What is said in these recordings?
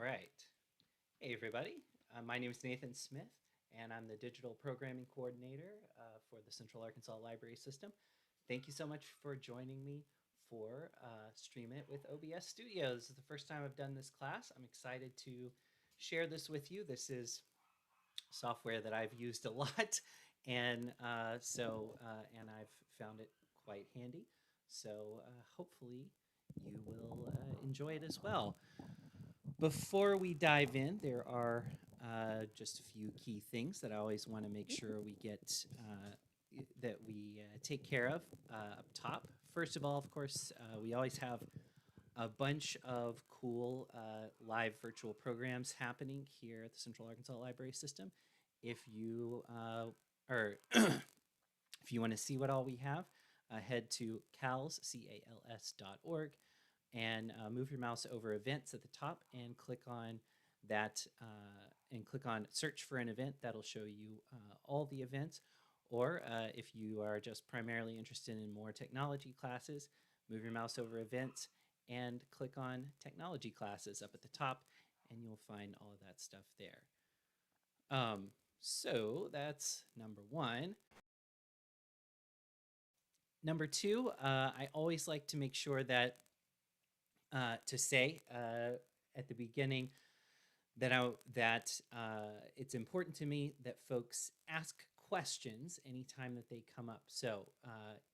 right. Hey, everybody. My name is Nathan Smith, and I'm the Digital Programming Coordinator for the Central Arkansas Library System. Thank you so much for joining me for Stream It with OBS Studio. This is the first time I've done this class. I'm excited to share this with you. This is software that I've used a lot, and and I've found it quite handy. So hopefully you will enjoy it as well. Before we dive in, there are just a few key things that I always want to make sure we get that we take care of up top. First of all, of course, we always have a bunch of cool live virtual programs happening here at the Central Arkansas Library System. If you if you want to see what all we have, head to cals.org and move your mouse over events at the top and click on that and click on search for an event. That'll show you all the events. Or if you are just primarily interested in more technology classes, move your mouse over events and click on technology classes up at the top, and you'll find all of that stuff there. So that's number one. Number two, I always like to make sure that to say at the beginning that it's important to me that folks ask questions anytime that they come up. So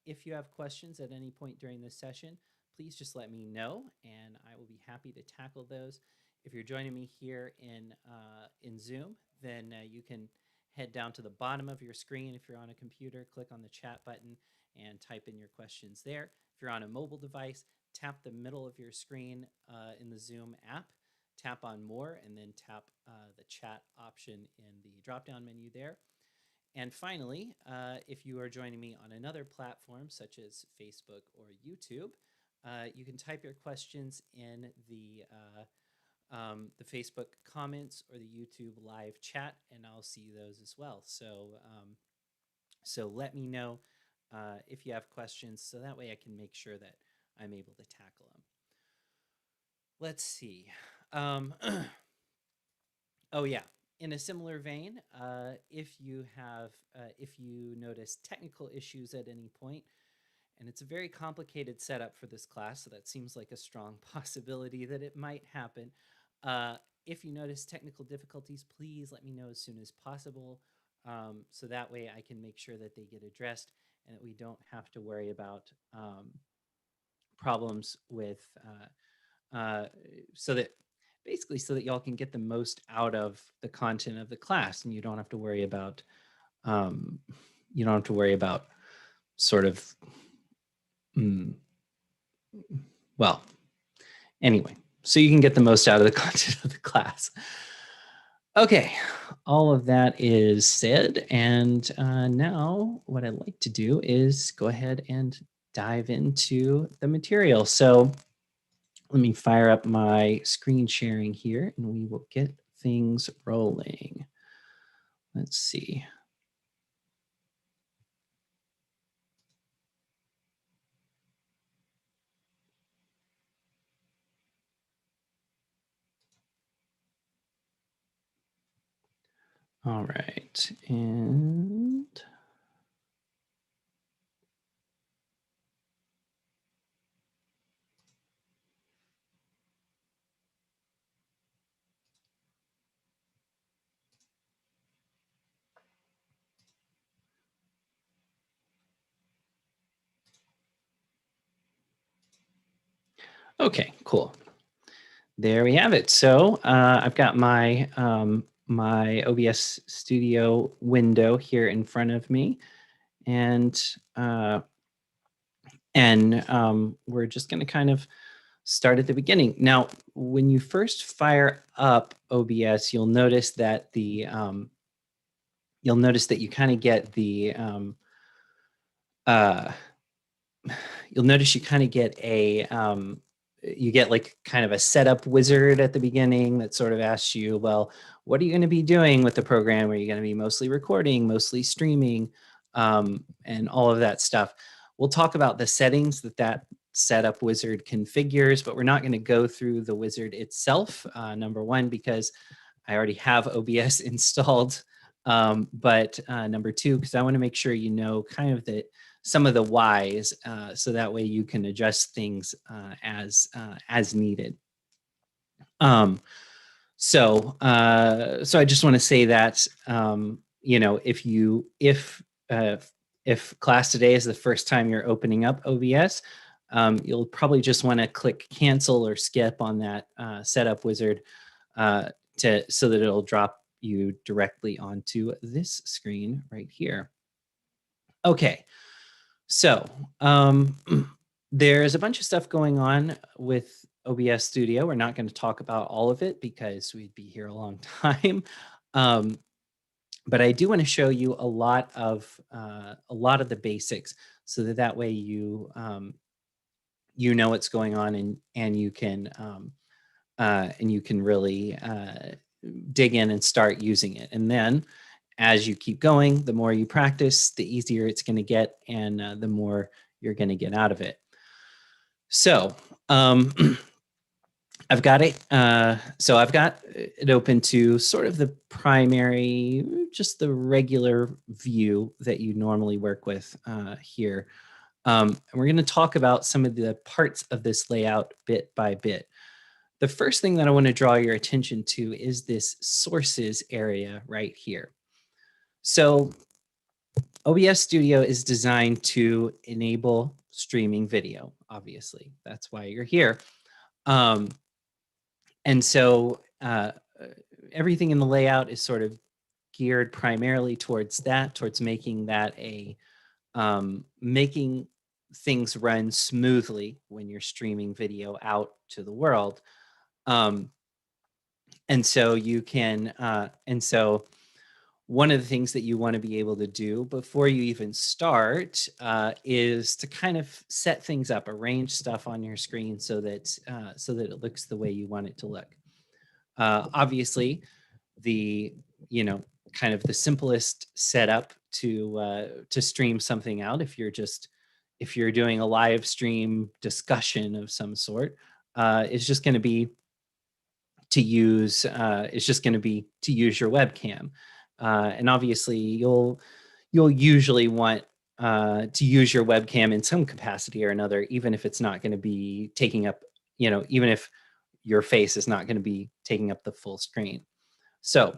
if you have questions at any point during this session, please just let me know, and I will be happy to tackle those. If you're joining me here in Zoom, then you can head down to the bottom of your screen. If you're on a computer, click on the chat button and type in your questions there. If you're on a mobile device, tap the middle of your screen in the Zoom app, tap on more, and then tap the chat option in the drop-down menu there. And finally, if you are joining me on another platform such as Facebook or YouTube, you can type your questions in the Facebook comments or the YouTube live chat, and I'll see those as well. So let me know if you have questions, so that way I can make sure that I'm able to tackle them. Let's see. Oh yeah, in a similar vein, if you notice technical issues at any point, and it's a very complicated setup for this class, so that seems like a strong possibility that it might happen. If you notice technical difficulties, please let me know as soon as possible, so that way I can make sure that they get addressed and that we don't have to worry about problems with, so that y'all can get the most out of the content of the class, and you don't have to worry about, sort of, well, anyway, so you can get the most out of the content of the class. Okay, all of that is said, and now what I'd like to do is go ahead and dive into the material. So let me fire up my screen sharing here, and we will get things rolling. Let's see. All right, and okay, cool. There we have it. So I've got my my OBS Studio window here in front of me, and we're just going to kind of start at the beginning. Now, when you first fire up OBS, you'll notice that you kind of get the you'll notice you kind of get a you get like kind of a setup wizard at the beginning that sort of asks you, well, what are you going to be doing with the program? Are you going to be mostly recording, mostly streaming, and all of that stuff? We'll talk about the settings that setup wizard configures, but we're not going to go through the wizard itself. Number one, because I already have OBS installed. But number two, because I want to make sure you know kind of some of the whys, so that way you can adjust things as needed. So I just want to say that you know, if class today is the first time you're opening up OBS, you'll probably just want to click cancel or skip on that setup wizard so that it'll drop you directly onto this screen right here. Okay, so there's a bunch of stuff going on with OBS Studio. We're not going to talk about all of it because we'd be here a long time. But I do want to show you a lot of the basics, so that way you you know what's going on, and you can really dig in and start using it. And then as you keep going, the more you practice, the easier it's going to get, and the more you're going to get out of it. So I've got it. So I've got it open to sort of the primary, just the regular view that you normally work with here. And we're going to talk about some of the parts of this layout bit by bit. The first thing that I want to draw your attention to is this sources area right here. So OBS Studio is designed to enable streaming video, obviously. That's why you're here. And so everything in the layout is sort of geared primarily towards that, towards making that making things run smoothly when you're streaming video out to the world. And so you can, one of the things that you want to be able to do before you even start is to kind of set things up, arrange stuff on your screen so that it looks the way you want it to look. Obviously, kind of the simplest setup to stream something out, if you're doing a live stream discussion of some sort, is just going to be to use your webcam. And obviously you'll usually want to use your webcam in some capacity or another, even if it's not going to be taking up, even if your face is not going to be taking up the full screen. So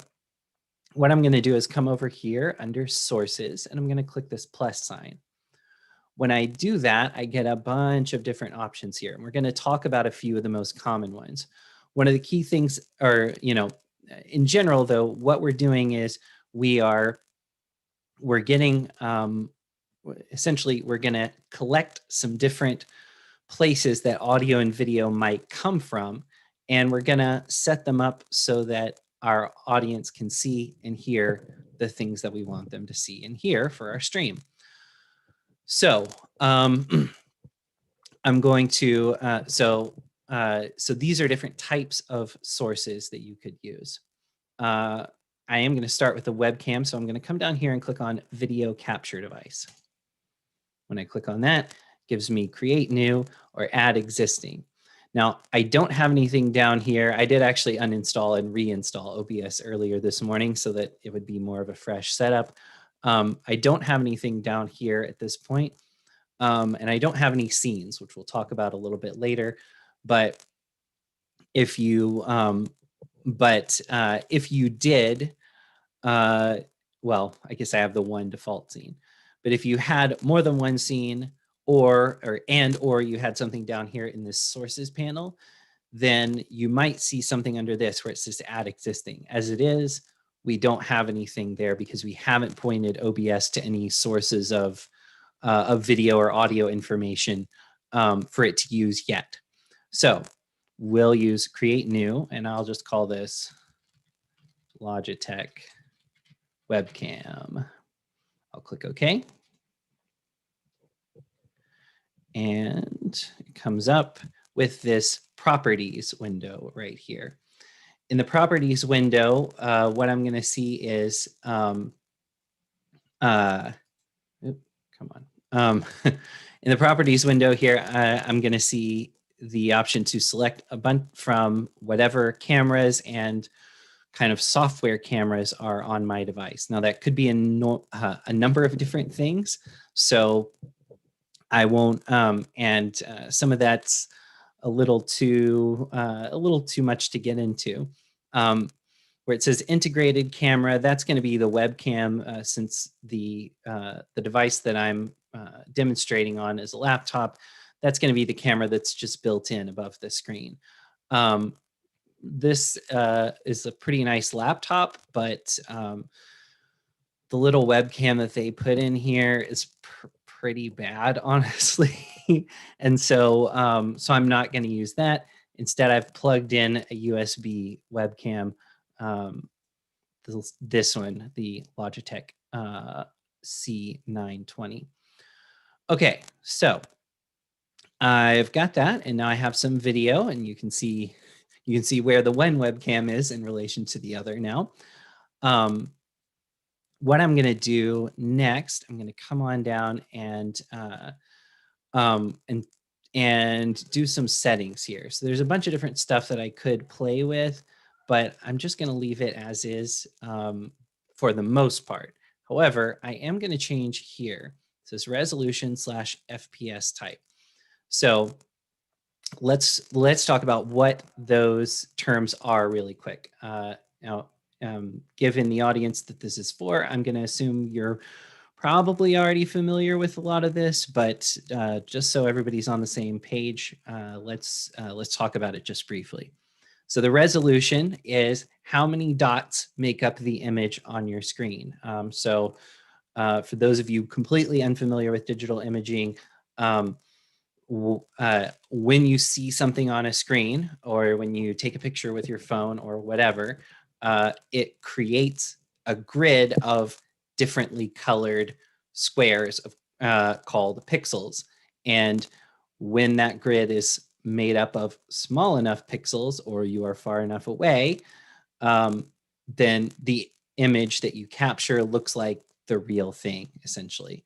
what I'm going to do is come over here under sources, and I'm going to click this plus sign. When I do that, I get a bunch of different options here, and we're going to talk about a few of the most common ones. One of the key things are, in general, though, what we're doing is we're getting, essentially, we're going to collect some different places that audio and video might come from, and we're going to set them up so that our audience can see and hear the things that we want them to see and hear for our stream. So I'm going to, so these are different types of sources that you could use. I am going to start with the webcam. So I'm going to come down here and click on video capture device. When I click on that, it gives me create new or add existing. Now, I don't have anything down here. I did actually uninstall and reinstall OBS earlier this morning so that it would be more of a fresh setup. I don't have anything down here at this point. And I don't have any scenes, which we'll talk about a little bit later. But if you did, well, I guess I have the one default scene. But if you had more than one scene, or you had something down here in this sources panel, then you might see something under this where it says add existing. As it is, we don't have anything there because we haven't pointed OBS to any sources of video or audio information for it to use yet. So we'll use create new, and I'll just call this Logitech webcam. I'll click OK. And it comes up with this properties window right here. In the properties window, what I'm going to see is, In the properties window here, I'm going to see the option to select a bunch from whatever cameras and kind of software cameras are on my device. Now that could be a number of different things. So I won't, some of that's a little too much to get into. Where it says integrated camera, that's going to be the webcam, since the device that I'm demonstrating on is a laptop. That's going to be the camera that's just built in above the screen. This is a pretty nice laptop, but the little webcam that they put in here is pretty bad, honestly. And so I'm not going to use that. Instead, I've plugged in a USB webcam. This one, the Logitech C920. Okay, so I've got that, and now I have some video, and you can see where the one webcam is in relation to the other now. What I'm going to do next, I'm going to come on down and do some settings here. So there's a bunch of different stuff that I could play with, but I'm just going to leave it as is for the most part. However, I am going to change here. It says resolution / FPS type. So let's talk about what those terms are really quick. Now, given the audience that this is for, I'm going to assume you're probably already familiar with a lot of this, but just so everybody's on the same page, let's talk about it just briefly. So the resolution is how many dots make up the image on your screen. So for those of you completely unfamiliar with digital imaging, when you see something on a screen or when you take a picture with your phone or whatever, it creates a grid of differently colored squares called pixels. And when that grid is made up of small enough pixels or you are far enough away, then the image that you capture looks like the real thing, essentially.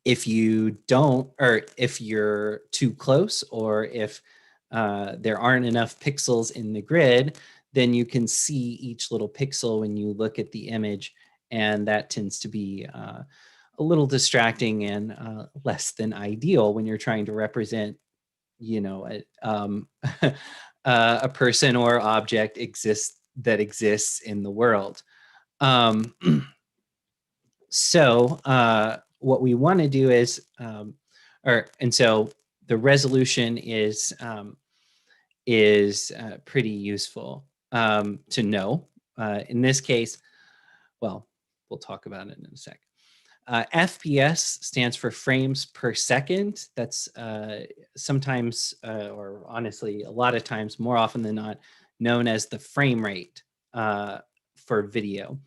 If you don't, or if you're too close, or if there aren't enough pixels in the grid, then you can see each little pixel when you look at the image, and that tends to be a little distracting and less than ideal when you're trying to represent, you know, a person or object that exists in the world. So what we want to do is, and so the resolution is pretty useful to know. In this case, well, we'll talk about it in a sec. FPS stands for frames per second. That's sometimes, or honestly, a lot of times, more often than not, known as the frame rate for video.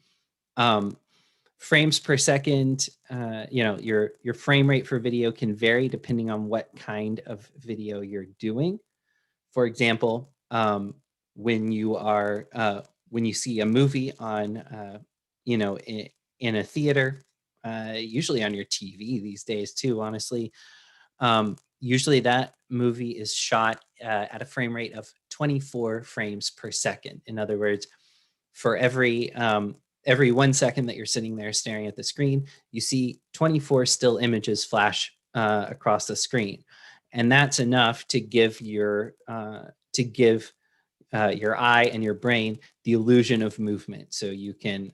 Frames per second, your frame rate for video can vary depending on what kind of video you're doing. For example, when you see a movie on, in a theater, usually on your TV these days too, honestly, usually that movie is shot at a frame rate of 24 frames per second. In other words, for every 1 second that you're sitting there staring at the screen, you see 24 still images flash across the screen. And that's enough to give your eye and your brain the illusion of movement. So you can,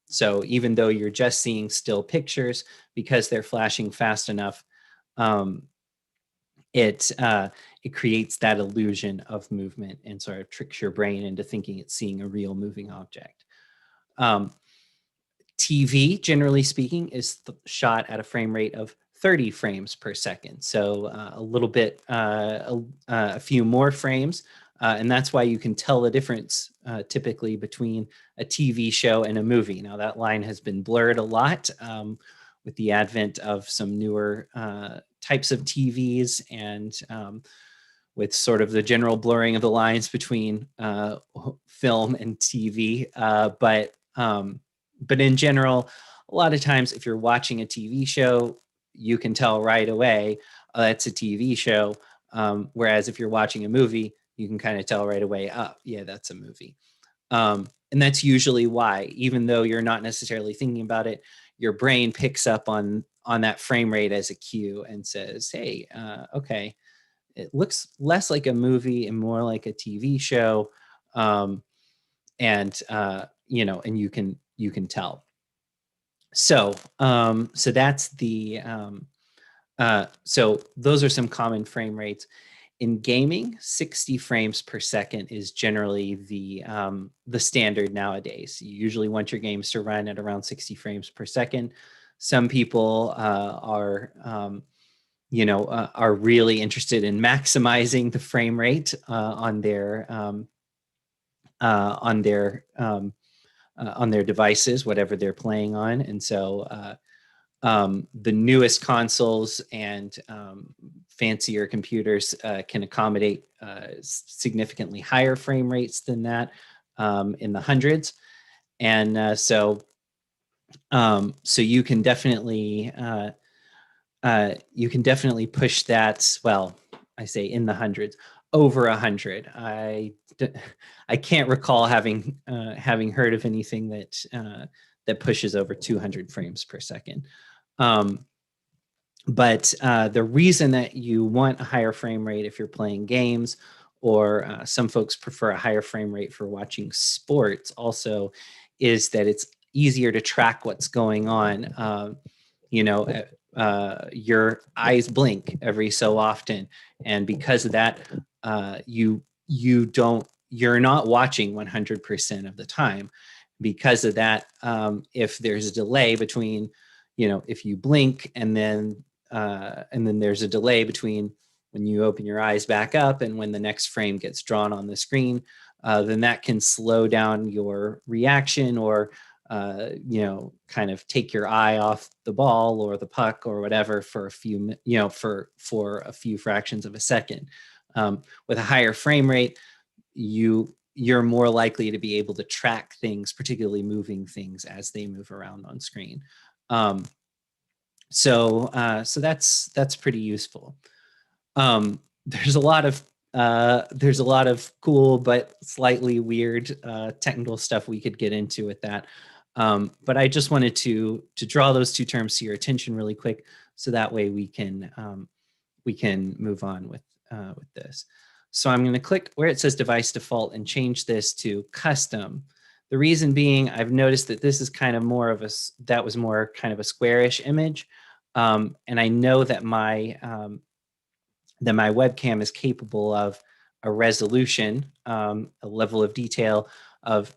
so even though you're just seeing still pictures, because they're flashing fast enough, it creates that illusion of movement and sort of tricks your brain into thinking it's seeing a real moving object. TV, generally speaking, is shot at a frame rate of 30 frames per second. So a little bit, a few more frames. And that's why you can tell the difference typically between a TV show and a movie. Now that line has been blurred a lot with the advent of some newer types of TVs and with sort of the general blurring of the lines between film and TV. But in general, a lot of times if you're watching a TV show, you can tell right away it's a TV show. Whereas if you're watching a movie, you can kind of tell right away, oh, yeah, that's a movie. And that's usually why, even though you're not necessarily thinking about it, your brain picks up on that frame rate as a cue and says, hey, okay, it looks less like a movie and more like a TV show. And and you can tell. So so that's the so those are some common frame rates. In gaming, 60 frames per second is generally the standard nowadays. You usually want your games to run at around 60 frames per second. Some people are really interested in maximizing the frame rate on their devices, whatever they're playing on, and so the newest consoles and fancier computers can accommodate significantly higher frame rates than that, in the hundreds. And so you can definitely push that. Well, I say in the hundreds, over 100. I can't recall having heard of anything that pushes over 200 frames per second. But the reason that you want a higher frame rate if you're playing games, or some folks prefer a higher frame rate for watching sports also, is that it's easier to track what's going on. Your eyes blink every so often, and because of that, you're not watching 100% of the time. Because of that, if there's a delay between, if you blink and then there's a delay between when you open your eyes back up and when the next frame gets drawn on the screen, then that can slow down your reaction, or kind of take your eye off the ball or the puck or whatever for a few, for a few fractions of a second. With a higher frame rate, you're more likely to be able to track things, particularly moving things as they move around on screen. So that's pretty useful. There's a lot of cool but slightly weird technical stuff we could get into with that. But I just wanted to draw those two terms to your attention really quick, so that way we can move on with this. So I'm going to click where it says device default and change this to custom. The reason being, I've noticed that this is kind of more of that was more kind of a squarish image. And I know that my webcam is capable of a resolution, a level of detail of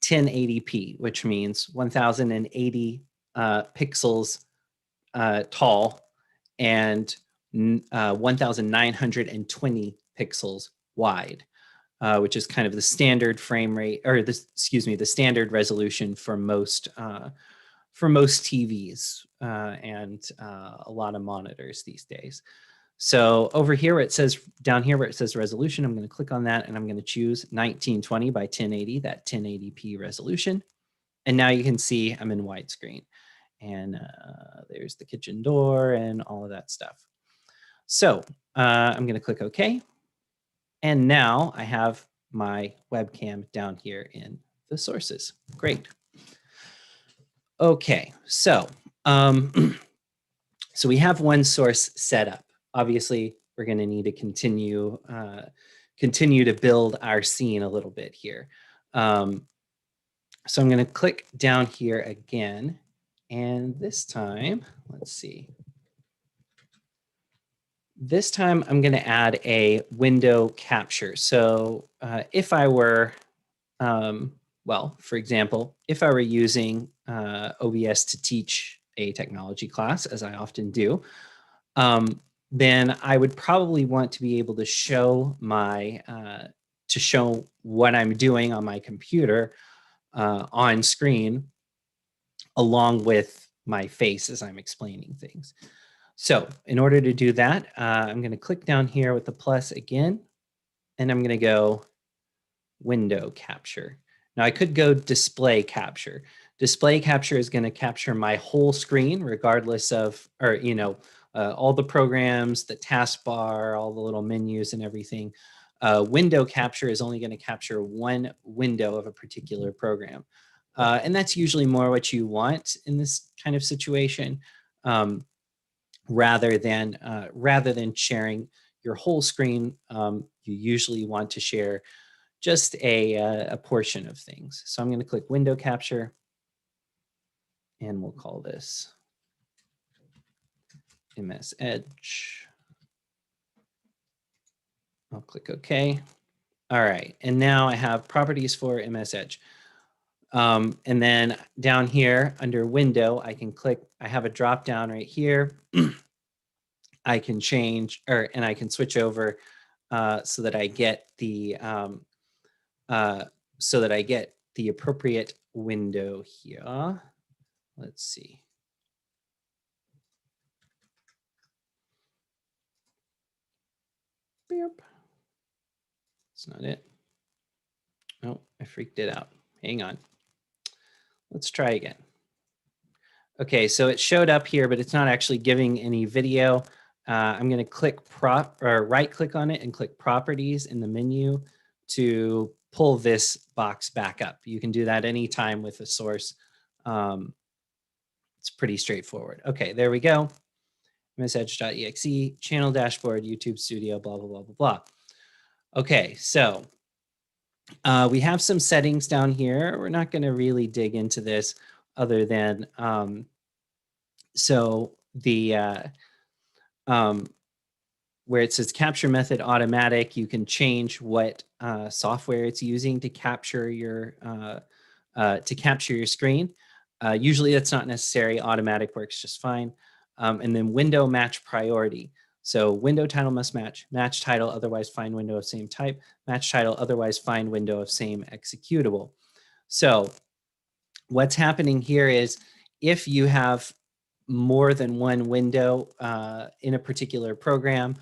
1080p, which means 1080 pixels tall and 1920 pixels wide, which is kind of the standard frame rate, or the standard resolution for most TVs and a lot of monitors these days. So over here where it says, down here where it says resolution, I'm going to click on that and I'm going to choose 1920 by 1080, that 1080p resolution. And now you can see I'm in widescreen, and there's the kitchen door and all of that stuff. So I'm going to click OK. And now I have my webcam down here in the sources. Great. Okay, so so we have one source set up. Obviously, we're going to need to continue to build our scene a little bit here. So I'm going to click down here again, and this time, let's see. This time I'm going to add a window capture. So if I were, well, for example, if I were using OBS to teach a technology class, as I often do, then I would probably want to be able to show what I'm doing on my computer on screen, along with my face as I'm explaining things. So in order to do that, I'm going to click down here with the plus again, and I'm going to go window capture. Now I could go display capture. Display capture is going to capture my whole screen regardless of, or, all the programs, the taskbar, all the little menus and everything. Window capture is only going to capture one window of a particular program. And that's usually more what you want in this kind of situation, rather than sharing your whole screen. You usually want to share just a portion of things. So I'm going to click window capture, and we'll call this MS Edge. I'll click OK. All right, and now I have properties for MS Edge. And then down here under window, I can click, I have a drop down right here. I can change, and I can switch over so that I get the appropriate window here. Let's see. That's not it. Oh, I freaked it out. Hang on. Let's try again. Okay, so it showed up here, but it's not actually giving any video. I'm going to click right click on it and click properties in the menu to pull this box back up. You can do that anytime with a source. It's pretty straightforward. Okay, there we go. msedge.exe, channel dashboard, YouTube Studio, blah, blah, blah, blah, blah. Okay, so we have some settings down here. We're not going to really dig into this other than, so the, where it says capture method automatic, you can change what software it's using to capture your screen. Usually that's not necessary. Automatic works just fine. And then window match priority. So window title must match title, otherwise find window of same type, match title, otherwise find window of same executable. So what's happening here is if you have more than one window in a particular program,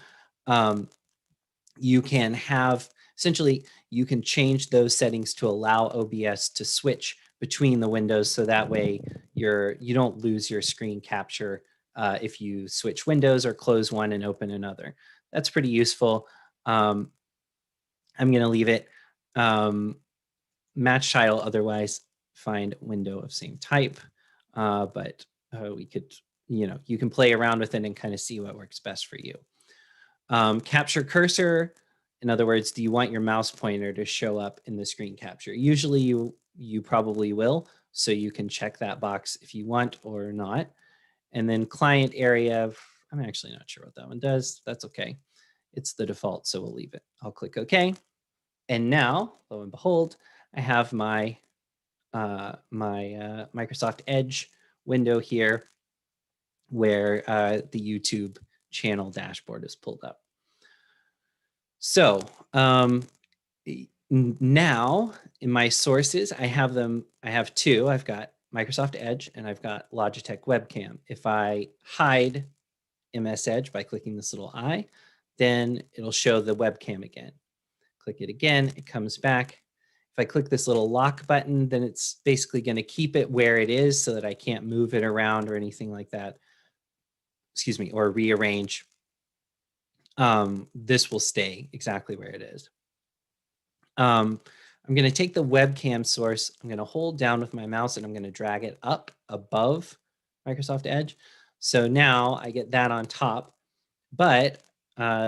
you can have, essentially, you can change those settings to allow OBS to switch between the windows, so that way you don't lose your screen capture if you switch windows or close one and open another. That's pretty useful. I'm going to leave it match title, otherwise find window of same type. But we could, you can play around with it and kind of see what works best for you. Capture cursor. In other words, do you want your mouse pointer to show up in the screen capture? Usually you probably will, so you can check that box if you want or not. And then client area, I'm actually not sure what that one does. That's okay. It's the default, so we'll leave it. I'll click OK. And now, lo and behold, I have my Microsoft Edge window here where the YouTube channel dashboard is pulled up. So now in my sources, I have two. I've got Microsoft Edge and I've got Logitech Webcam. If I hide MS Edge by clicking this little eye, then it'll show the webcam again. Click it again, it comes back. If I click this little lock button, then it's basically going to keep it where it is so that I can't move it around or anything like that. Excuse me, or rearrange. This will stay exactly where it is. I'm going to take the webcam source. I'm going to hold down with my mouse and I'm going to drag it up above Microsoft Edge. So now I get that on top. But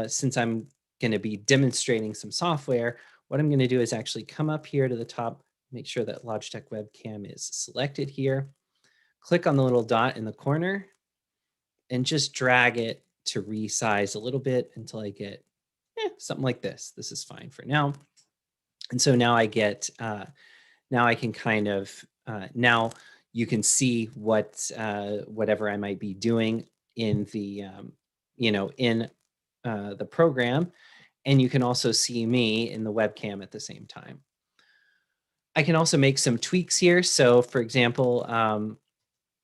since I'm going to be demonstrating some software, what I'm going to do is actually come up here to the top, make sure that Logitech Webcam is selected here, click on the little dot in the corner, and just drag it to resize a little bit until I get something like this. This is fine for now. And so now I get, now I can kind of, now you can see what, whatever I might be doing in the, in the program. And you can also see me in the webcam at the same time. I can also make some tweaks here. So for example,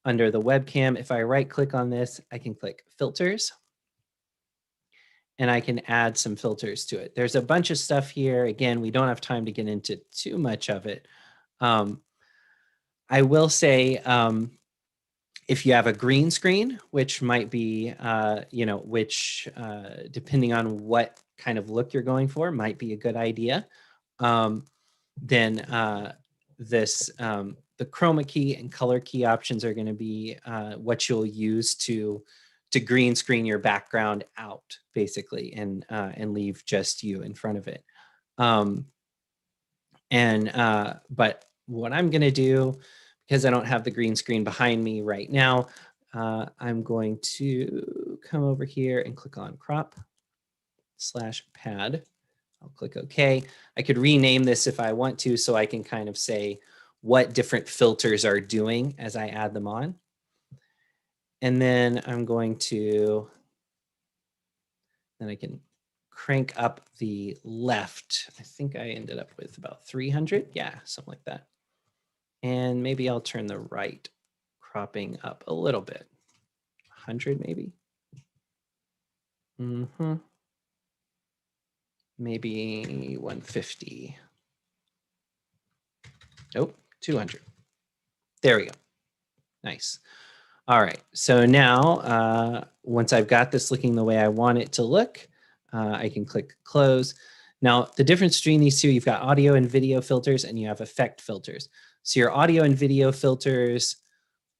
under the webcam, if I right click on this, I can click filters and I can add some filters to it. There's a bunch of stuff here. Again, we don't have time to get into too much of it. I will say, if you have a green screen, which might be, which depending on what kind of look you're going for, might be a good idea. Then the chroma key and color key options are going to be what you'll use to green screen your background out, basically, and leave just you in front of it. But what I'm going to do, because I don't have the green screen behind me right now, I'm going to come over here and click on crop /pad. I'll click OK. I could rename this if I want to, so I can kind of say what different filters are doing as I add them on. And then I'm going to, then I can crank up the left. I think I ended up with about 300. Yeah, something like that. And maybe I'll turn the right cropping up a little bit. 100 maybe. Maybe 150. Nope, 200. There we go. Nice. All right, so now once I've got this looking the way I want it to look, I can click close. Now, the difference between these two, you've got audio and video filters and you have effect filters. So your audio and video filters,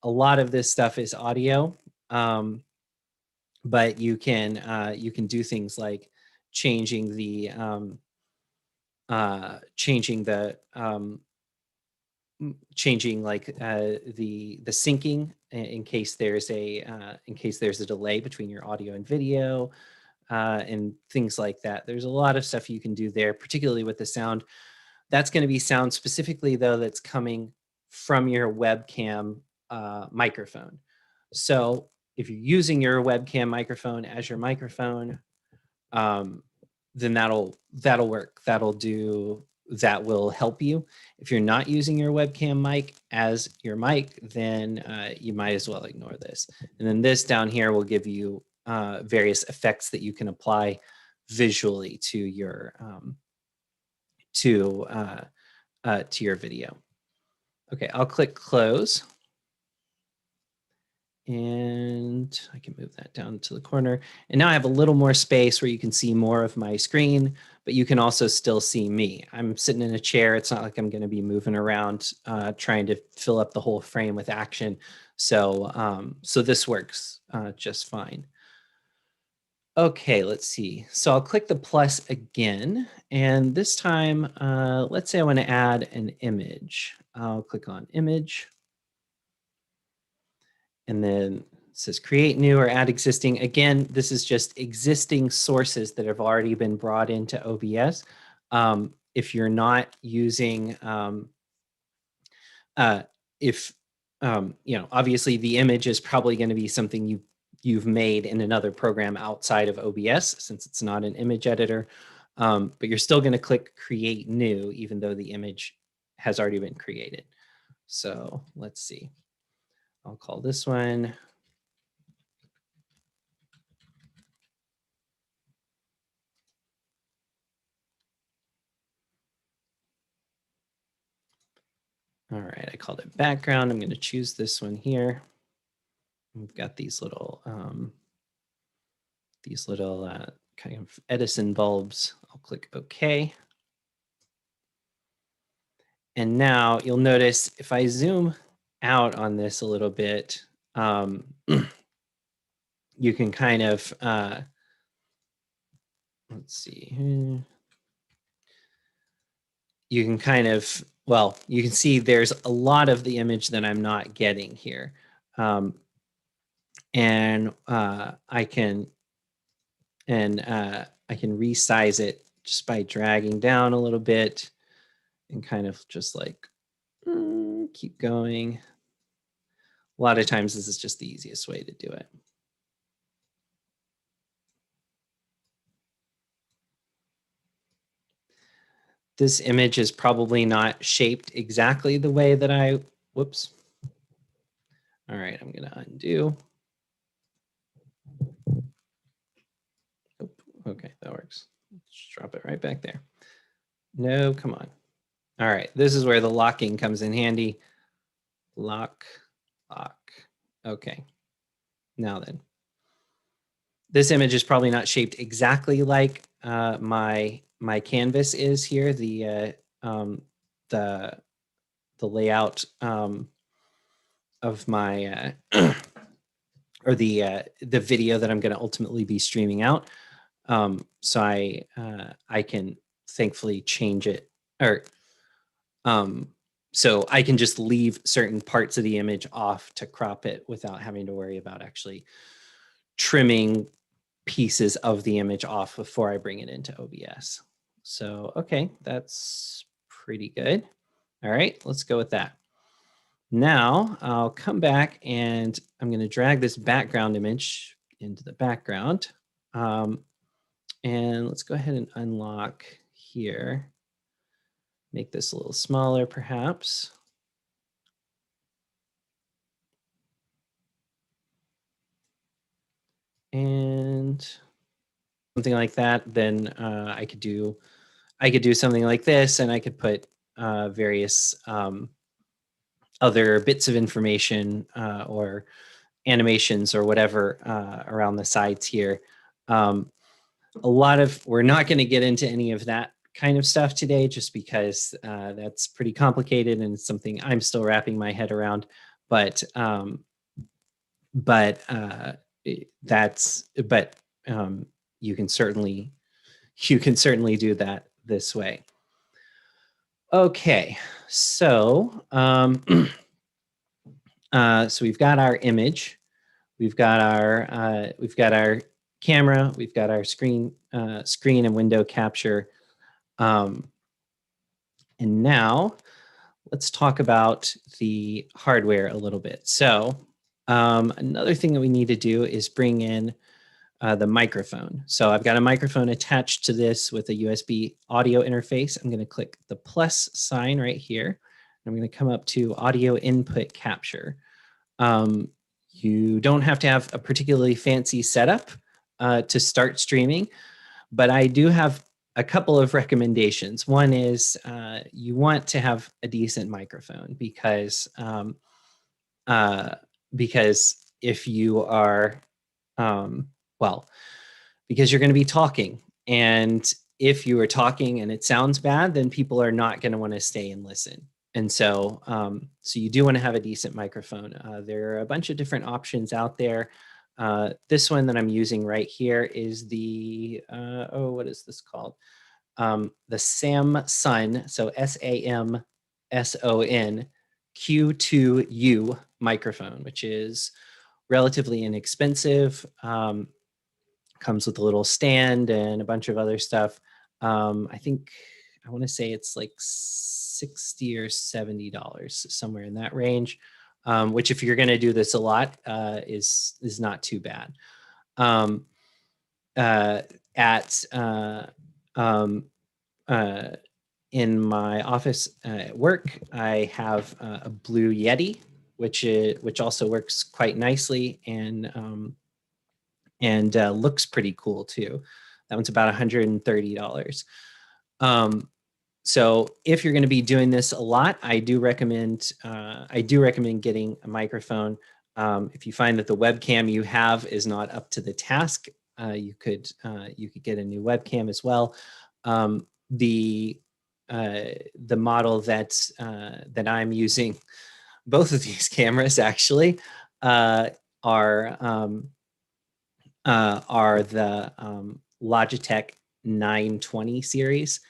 a lot of this stuff is audio, but you can do things like changing the the syncing in case there's a delay between your audio and video, and things like that. There's a lot of stuff you can do there, particularly with the sound. That's going to be sound specifically, though, that's coming from your webcam microphone. So if you're using your webcam microphone as your microphone, then that'll work. That will help you. If you're not using your webcam mic as your mic, then you might as well ignore this. And then this down here will give you various effects that you can apply visually to your your video. Okay, I'll click close. And I can move that down to the corner. And now I have a little more space where you can see more of my screen, but you can also still see me. I'm sitting in a chair. It's not like I'm going to be moving around trying to fill up the whole frame with action. So, so this works just fine. Okay, let's see. So I'll click the plus again. And this time, let's say I want to add an image. I'll click on image. And then it says create new or add existing. Again, this is just existing sources that have already been brought into OBS. If you're not using, obviously the image is probably going to be something you've made in another program outside of OBS, since it's not an image editor. But you're still going to click create new, even though the image has already been created. So let's see. I'll call this one all right, I called it background. I'm going to choose this one here. We've got these little kind of Edison bulbs. I'll click OK. And now you'll notice if I zoom out on this a little bit, you can kind of, let's see, you can kind of, well, you can see there's a lot of the image that I'm not getting here. And I can resize it just by dragging down a little bit and kind of just like keep going. A lot of times this is just the easiest way to do it. This image is probably not shaped exactly the way that I, whoops. All right, I'm gonna undo. Oh, okay, that works. Just drop it right back there. No, come on. All right, this is where the locking comes in handy. lock. Okay, now then. This image is probably not shaped exactly like my canvas is here. The layout of my or the video that I'm going to ultimately be streaming out. So I can thankfully change it, or so I can just leave certain parts of the image off to crop it without having to worry about actually trimming pieces of the image off before I bring it into OBS. So, okay, that's pretty good. All right, let's go with that. Now I'll come back and I'm going to drag this background image into the background. And let's go ahead and unlock here. Make this a little smaller, perhaps. And something like that. Then I could do something like this, and I could put various other bits of information or animations or whatever around the sides here. We're not going to get into any of that kind of stuff today, just because that's pretty complicated and it's something I'm still wrapping my head around. But you can certainly do that this way. Okay, so so we've got our image, we've got our camera, we've got our screen and window capture, and now let's talk about the hardware a little bit. So another thing that we need to do is bring in the microphone. So I've got a microphone attached to this with a USB audio interface. I'm going to click the plus sign right here. I'm going to come up to audio input capture. You don't have to have a particularly fancy setup to start streaming, but I do have a couple of recommendations. One is you want to have a decent microphone because if you are because you're going to be talking, and if you are talking and it sounds bad, then people are not going to want to stay and listen. And so so you do want to have a decent microphone. There are a bunch of different options out there. This one that I'm using right here is the what is this called? The Samson, so SAMSON Q2U microphone, which is relatively inexpensive. Comes with a little stand and a bunch of other stuff. I think I want to say it's like $60 or $70, somewhere in that range. Which, if you're going to do this a lot, is not too bad. In my office at work, I have a Blue Yeti, which also works quite nicely and looks pretty cool too. That one's about $130. So if you're going to be doing this a lot, I do recommend getting a microphone. If you find that the webcam you have is not up to the task, you could get a new webcam as well. The model that I'm using, both of these cameras actually are the Logitech 920 series.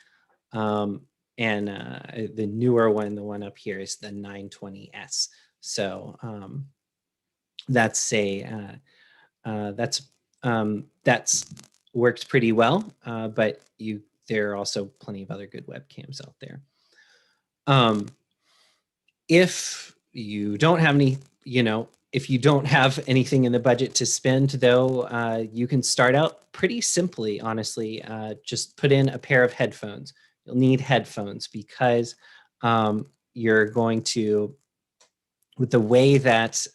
And the newer one, the one up here, is the 920S. So that's works pretty well, but there are also plenty of other good webcams out there. If you don't have any, if you don't have anything in the budget to spend, though, you can start out pretty simply, honestly. Just put in a pair of headphones. You'll need headphones because you're going to, with the way that,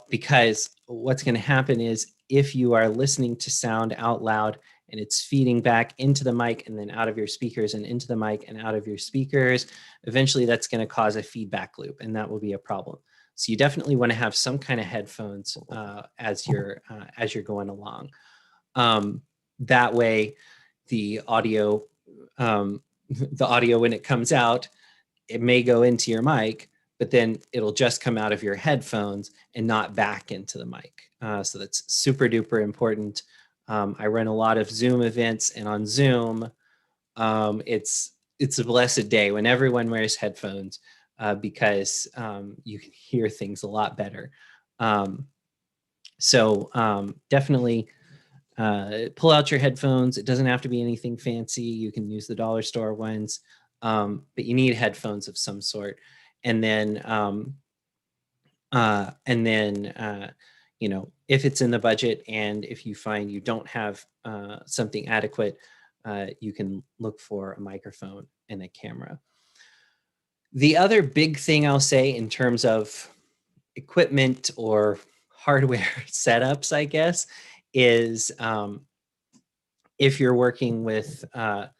because what's going to happen is if you are listening to sound out loud and it's feeding back into the mic and then out of your speakers and into the mic and out of your speakers, eventually that's going to cause a feedback loop, and that will be a problem. So you definitely want to have some kind of headphones as you're going along. That way, the audio when it comes out, it may go into your mic, but then it'll just come out of your headphones and not back into the mic. So that's super duper important. I run a lot of Zoom events, and on Zoom, it's a blessed day when everyone wears headphones because you can hear things a lot better. So definitely pull out your headphones. It doesn't have to be anything fancy. You can use the dollar store ones, but you need headphones of some sort. And then, you know, if it's in the budget and if you find you don't have something adequate, you can look for a microphone and a camera. The other big thing I'll say in terms of equipment or hardware setups, I guess, is if you're working with, that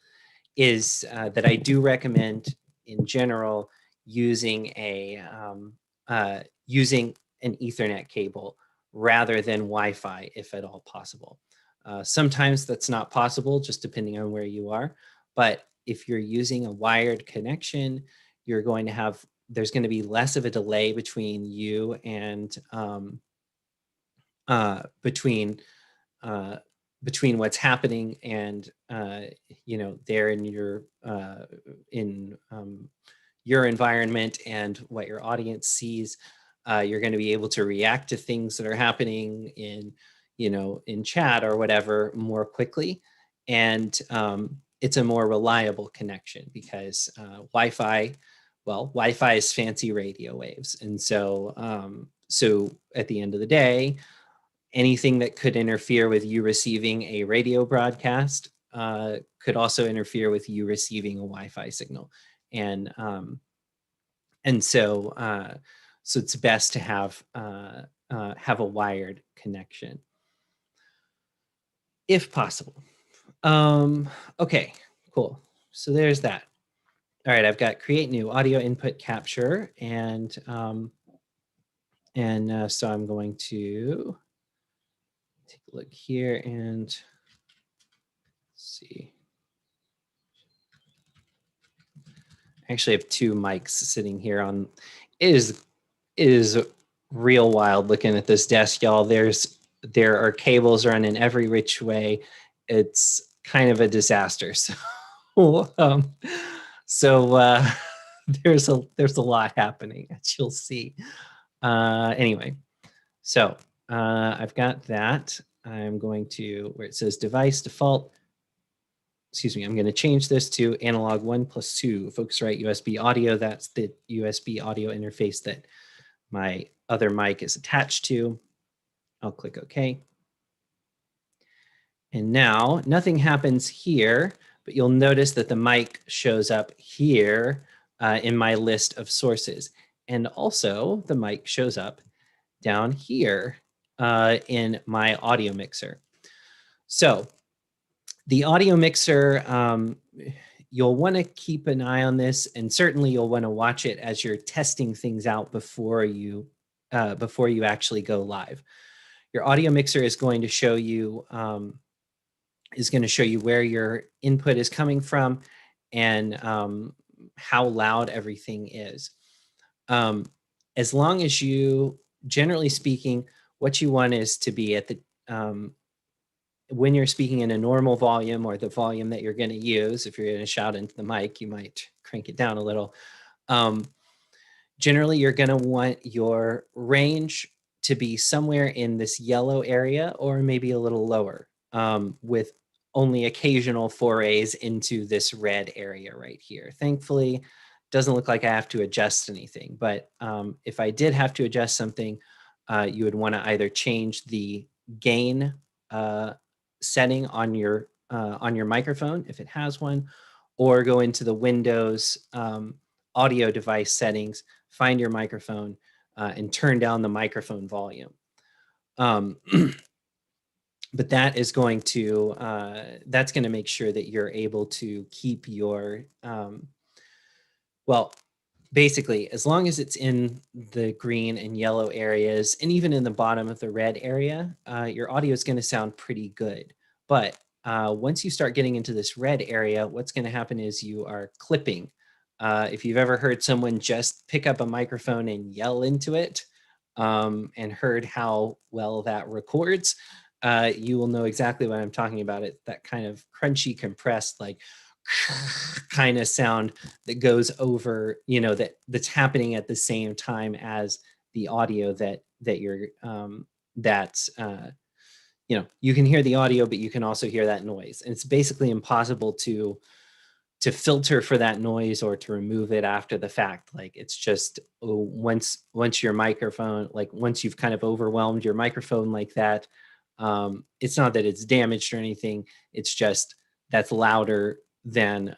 I do recommend in general using using an Ethernet cable rather than Wi-Fi, if at all possible. Sometimes that's not possible, just depending on where you are. But if you're using a wired connection, you're going to have, there's going to be less of a delay between you and between what's happening and you know, there in your environment and what your audience sees. You're going to be able to react to things that are happening in, you know, in chat or whatever more quickly, and it's a more reliable connection because Wi-Fi is fancy radio waves, and so so at the end of the day, anything that could interfere with you receiving a radio broadcast could also interfere with you receiving a Wi-Fi signal, and so so it's best to have a wired connection if possible. Okay, cool. So there's that. All right, I've got create new audio input capture, and so I'm going to take a look here and see. I actually have two mics sitting here on. It is real wild looking at this desk, y'all. There are cables running every which way. It's kind of a disaster. So there's a lot happening, as you'll see. Anyway, so I've got that. I'm going to, where it says device default, excuse me, I'm going to change this to analog 1+2 Focusrite USB audio. That's the USB audio interface that my other mic is attached to. I'll click OK. And now nothing happens here, but you'll notice that the mic shows up here in my list of sources. And also the mic shows up down here in my audio mixer. So the audio mixer, you'll want to keep an eye on this, and certainly you'll want to watch it as you're testing things out before you actually go live. Your audio mixer is going to show you where your input is coming from and how loud everything is. As long as you, generally speaking, what you want is to be at the when you're speaking in a normal volume or the volume that you're going to use. If you're going to shout into the mic, you might crank it down a little. Generally, you're going to want your range to be somewhere in this yellow area or maybe a little lower, with only occasional forays into this red area right here. Thankfully, doesn't look like I have to adjust anything, but if I did have to adjust something, you would want to either change the gain setting on your microphone if it has one, or go into the Windows audio device settings, find your microphone, and turn down the microphone volume. but that is going to that's going to make sure that you're able to keep your well, basically, as long as it's in the green and yellow areas, and even in the bottom of the red area, your audio is going to sound pretty good. But once you start getting into this red area, what's going to happen is you are clipping. If you've ever heard someone just pick up a microphone and yell into it, and heard how well that records, you will know exactly what I'm talking about. It that kind of crunchy, compressed, like kind of sound that goes over, you know, that's happening at the same time as the audio that you're you know, you can hear the audio, but you can also hear that noise. And it's basically impossible to filter for that noise or to remove it after the fact. Like it's just once your microphone, like once you've kind of overwhelmed your microphone like that, it's not that it's damaged or anything. It's just that's louder than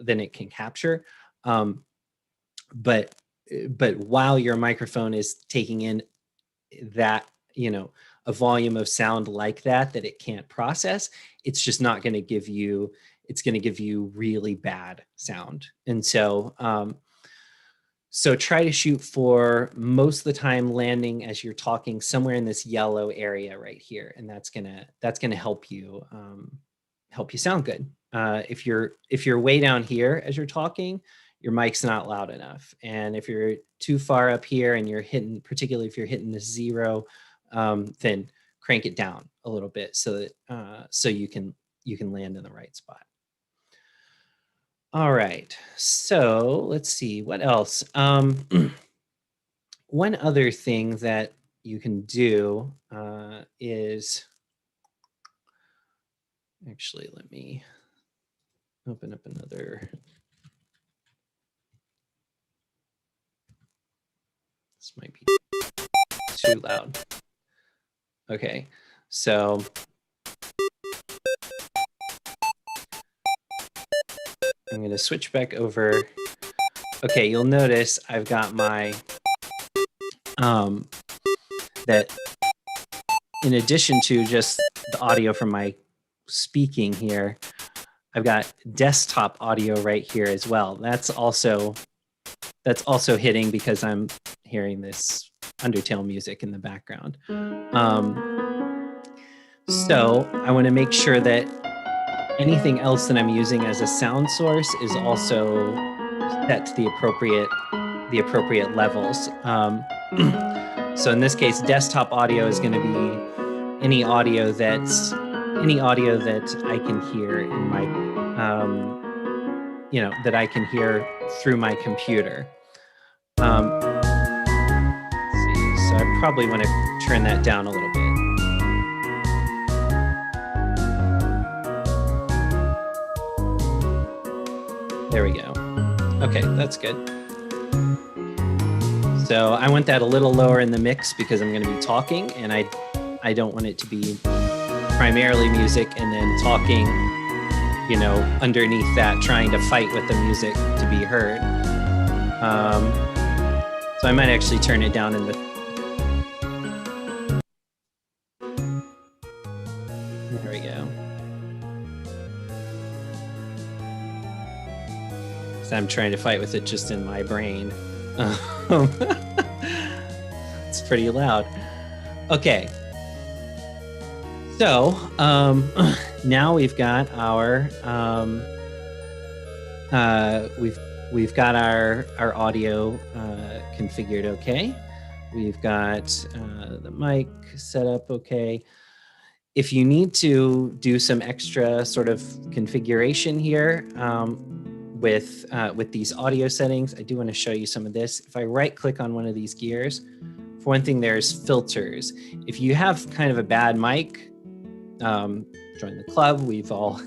it can capture. But while your microphone is taking in that, you know, a volume of sound like that it can't process, it's just not going to give you, it's going to give you really bad sound. And so so try to shoot for most of the time landing as you're talking somewhere in this yellow area right here, and that's gonna help you sound good. If you're way down here as you're talking, your mic's not loud enough, and if you're too far up here and you're hitting, particularly if you're hitting the zero, then crank it down a little bit so that so you can land in the right spot. All right, so let's see what else. One other thing that you can do is, actually, let me open up another. This might be too loud. Okay, so I'm going to switch back over. Okay, you'll notice I've got my that in addition to just the audio from my speaking here, I've got desktop audio right here as well. That's also hitting because I'm hearing this Undertale music in the background. So I want to make sure that anything else that I'm using as a sound source is also set to the appropriate levels. So in this case, desktop audio is going to be any audio that I can hear in my, you know, that I can hear through my computer. Let's see, so I probably want to turn that down a little bit. There we go. Okay, that's good. So I want that a little lower in the mix because I'm going to be talking, and I don't want it to be primarily music and then talking, you know, underneath that, trying to fight with the music to be heard. So I might actually turn it down in the. There we go. So I'm trying to fight with it just in my brain. It's pretty loud. Okay. So now we've got our we've got our audio configured okay. We've got the mic set up okay. If you need to do some extra sort of configuration here with these audio settings, I do want to show you some of this. If I right click on one of these gears, for one thing, there's filters. If you have kind of a bad mic, join the club. We've all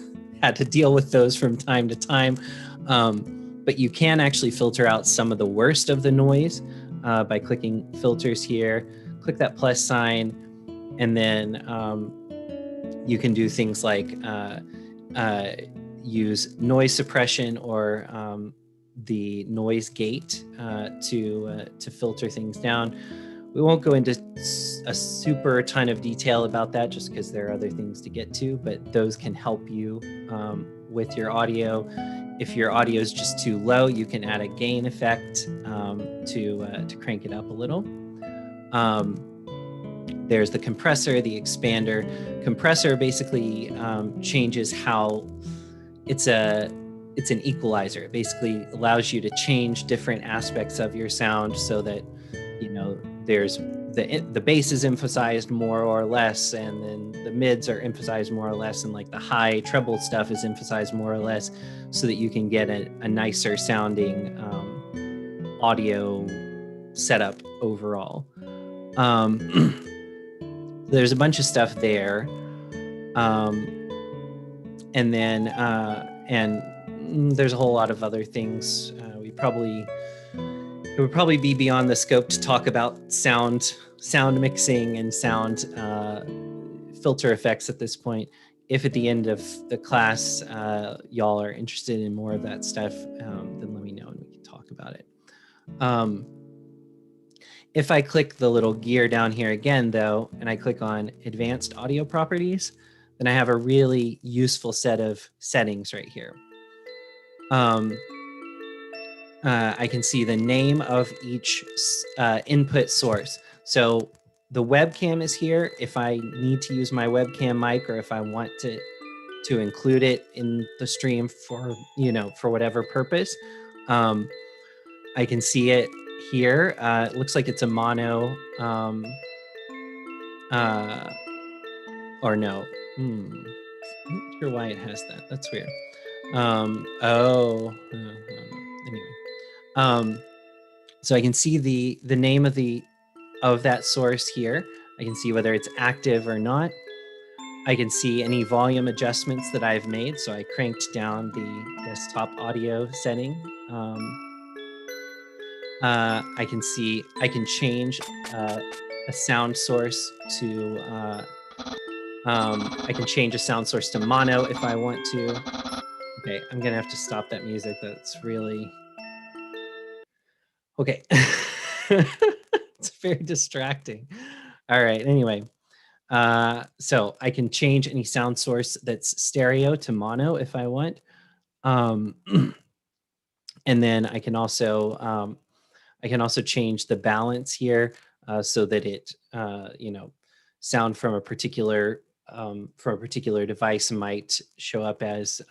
had to deal with those from time to time. But you can actually filter out some of the worst of the noise by clicking filters here. Click that plus sign, and then you can do things like use noise suppression or the noise gate to filter things down. We won't go into a super ton of detail about that just because there are other things to get to, but those can help you with your audio. If your audio is just too low, you can add a gain effect to crank it up a little. There's the compressor, the expander. Compressor basically changes how it's an equalizer. It basically allows you to change different aspects of your sound so that, you know, there's the bass is emphasized more or less, and then the mids are emphasized more or less, and like the high treble stuff is emphasized more or less, so that you can get a nicer sounding audio setup overall. There's a bunch of stuff there, and then and there's a whole lot of other things. It would probably be beyond the scope to talk about sound mixing and sound filter effects at this point. If at the end of the class y'all are interested in more of that stuff, then let me know and we can talk about it. If I click the little gear down here again, though, and I click on Advanced Audio Properties, then I have a really useful set of settings right here. I can see the name of each input source. So the webcam is here. If I need to use my webcam mic, or if I want to include it in the stream for, you know, for whatever purpose, I can see it here. It looks like it's a mono, or no. I'm not sure why it has that. That's weird. Anyway. So I can see the name of that source here. I can see whether it's active or not. I can see any volume adjustments that I've made. So I cranked down the desktop audio setting. I can change a sound source to I can change a sound source to mono if I want to. Okay, I'm gonna have to stop that music. That's really okay. It's very distracting. All right, anyway. So I can change any sound source that's stereo to mono if I want. And then I can also change the balance here so that it, you know, sound from a particular device might show up as,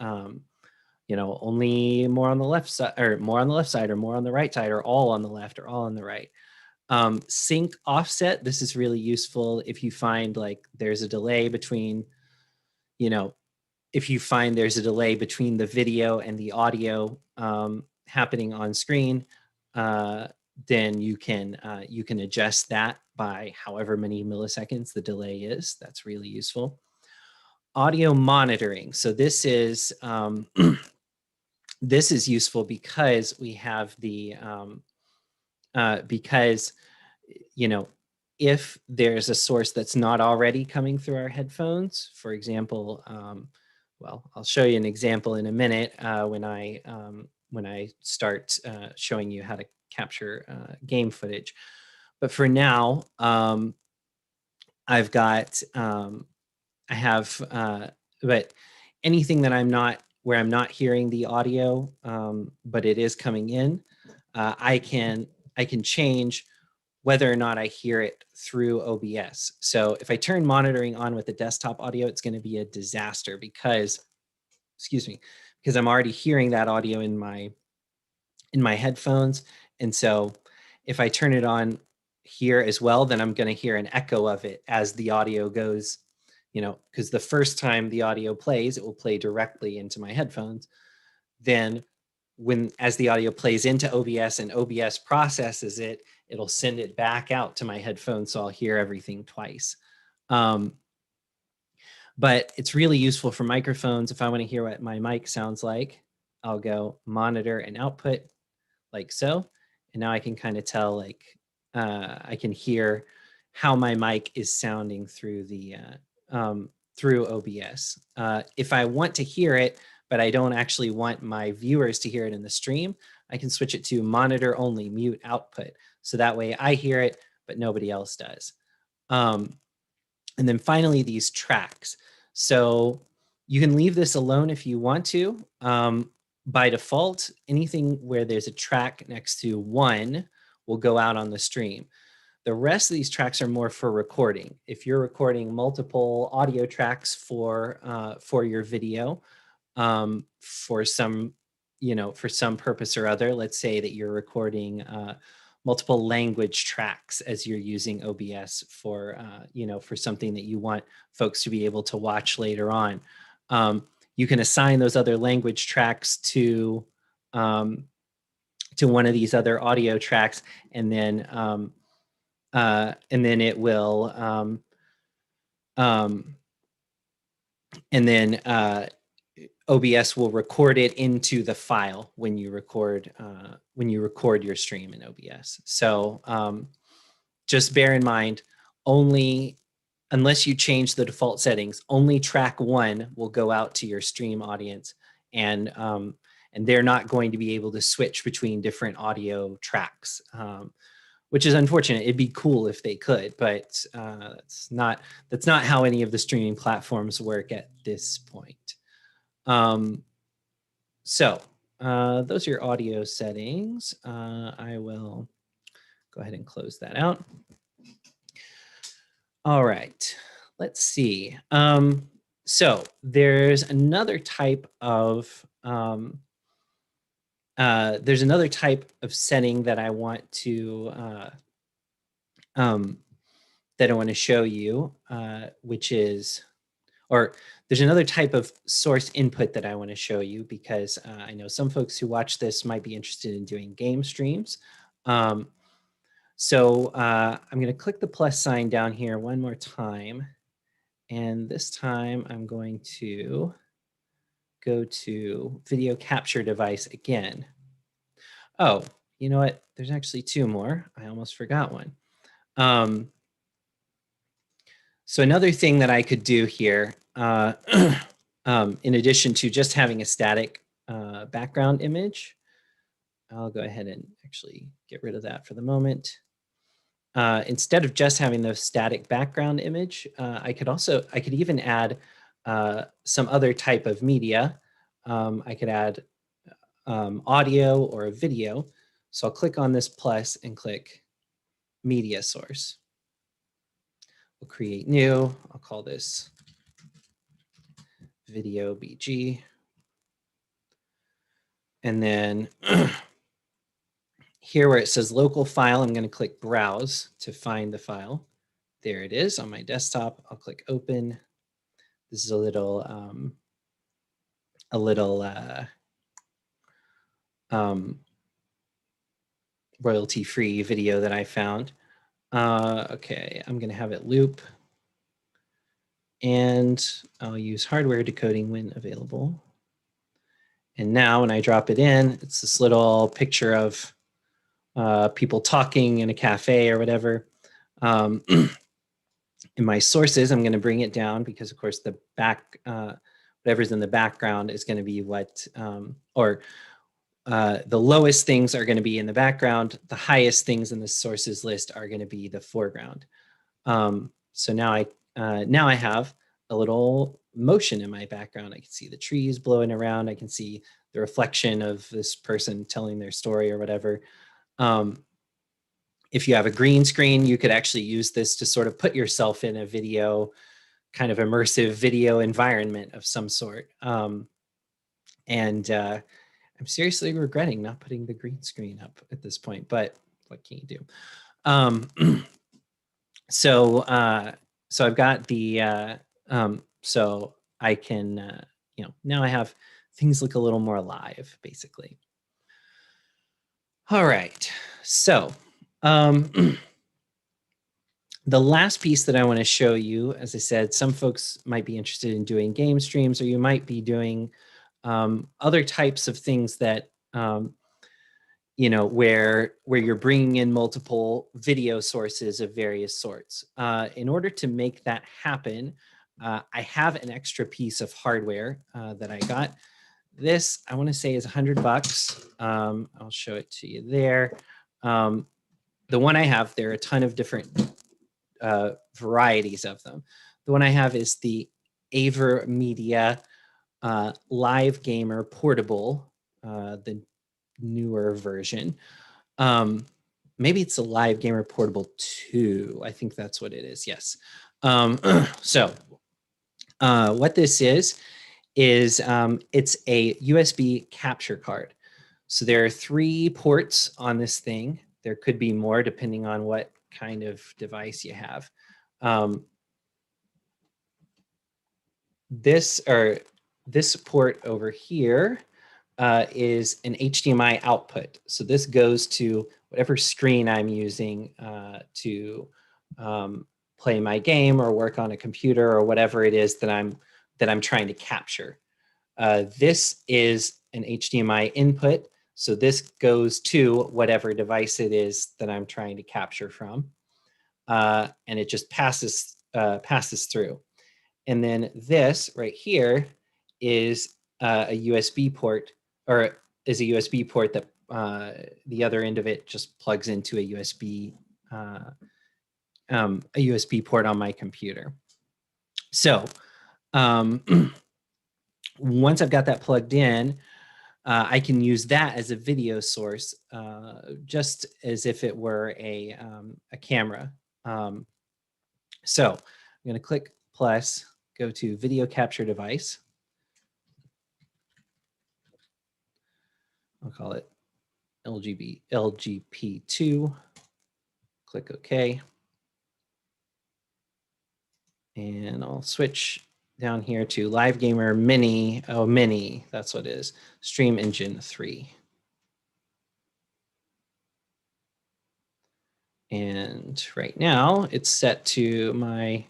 you know, only more on the left side, or more on the left side, or more on the right side, or all on the left, or all on the right. Sync offset, this is really useful if you find like there's a delay between, you know, if you find there's a delay between the video and the audio happening on screen, then you can adjust that by however many milliseconds the delay is. That's really useful. Audio monitoring. So this is this is useful because we have the because, you know, if there's a source that's not already coming through our headphones, for example, well, I'll show you an example in a minute when I start showing you how to capture game footage. But for now, I've got but anything that where I'm not hearing the audio, but it is coming in, I can change whether or not I hear it through OBS. So if I turn monitoring on with the desktop audio, it's going to be a disaster because, excuse me, because I'm already hearing that audio in my headphones. And so if I turn it on here as well, then I'm going to hear an echo of it as the audio goes, you know, because the first time the audio plays, it will play directly into my headphones. Then as the audio plays into OBS and OBS processes it, it'll send it back out to my headphones, so I'll hear everything twice. But it's really useful for microphones. If I want to hear what my mic sounds like, I'll go monitor and output like so. And now I can kind of tell, like, I can hear how my mic is sounding through the through OBS. If I want to hear it, but I don't actually want my viewers to hear it in the stream, I can switch it to monitor only, mute output. So that way I hear it, but nobody else does. And then finally, these tracks. So you can leave this alone if you want to. By default, anything where there's a track next to one will go out on the stream. The rest of these tracks are more for recording. If you're recording multiple audio tracks for your video, for some, for some purpose or other, let's say that you're recording multiple language tracks as you're using OBS for, for something that you want folks to be able to watch later on. You can assign those other language tracks to one of these other audio tracks, and then it will, and then OBS will record it into the file when you record your stream in OBS. So just bear in mind, unless you change the default settings, only track one will go out to your stream audience, and they're not going to be able to switch between different audio tracks, which is unfortunate. It'd be cool if they could, but that's not how any of the streaming platforms work at this point. So those are your audio settings. I will go ahead and close that out. All right, let's see. So there's another type of setting that I want to show you, which is, or there's another type of source input that I want to show you, because I know some folks who watch this might be interested in doing game streams. So I'm going to click the plus sign down here one more time. And this time I'm going to go to video capture device again. Oh, you know what? There's actually two more. I almost forgot one. So another thing that I could do here, in addition to just having a static background image, I'll go ahead and actually get rid of that for the moment. Instead of just having the static background image, I could even add some other type of media. I could add audio or a video. So I'll click on this plus and click media source. We'll create new. I'll call this video BG. And then here where it says local file, I'm going to click browse to find the file. There it is on my desktop. I'll click open. This is a little royalty-free video that I found. Okay, I'm going to have it loop. And I'll use hardware decoding when available. And now when I drop it in, it's this little picture of people talking in a cafe or whatever. In my sources, I'm going to bring it down because, of course, the whatever's in the background is going to be what, the lowest things are going to be in the background. The highest things in the sources list are going to be the foreground. So now I have a little motion in my background. I can see the trees blowing around. I can see the reflection of this person telling their story or whatever. If you have a green screen, you could actually use this to sort of put yourself in a video, kind of immersive video environment of some sort. And I'm seriously regretting not putting the green screen up at this point, but what can you do? So I've got the, so I can, now I have things look a little more alive, basically. All right, so the last piece that I want to show you, as I said, some folks might be interested in doing game streams, or you might be doing other types of things that, where you're bringing in multiple video sources of various sorts. In order to make that happen, I have an extra piece of hardware that I got. This, I want to say, is $100. I'll show it to you there. The one I have, there are a ton of different varieties of them. The one I have is the AverMedia Live Gamer Portable, the newer version. Maybe it's a Live Gamer Portable 2. I think that's what it is. Yes. So what this is it's a USB capture card. So there are 3 ports on this thing. There could be more depending on what kind of device you have. This port over here is an HDMI output. So this goes to whatever screen I'm using to play my game or work on a computer or whatever it is that I'm trying to capture. This is an HDMI input. So this goes to whatever device it is that I'm trying to capture from. And it just passes through. And then this right here is a USB port, or is a USB port that the other end of it just plugs into a USB port on my computer. So once I've got that plugged in, I can use that as a video source, just as if it were a camera. So I'm going to click plus, go to video capture device. I'll call it LGP2. Click OK. And I'll switch down here to Live Gamer Mini. Oh, Mini, that's what it is. Stream Engine 3. And right now it's set to my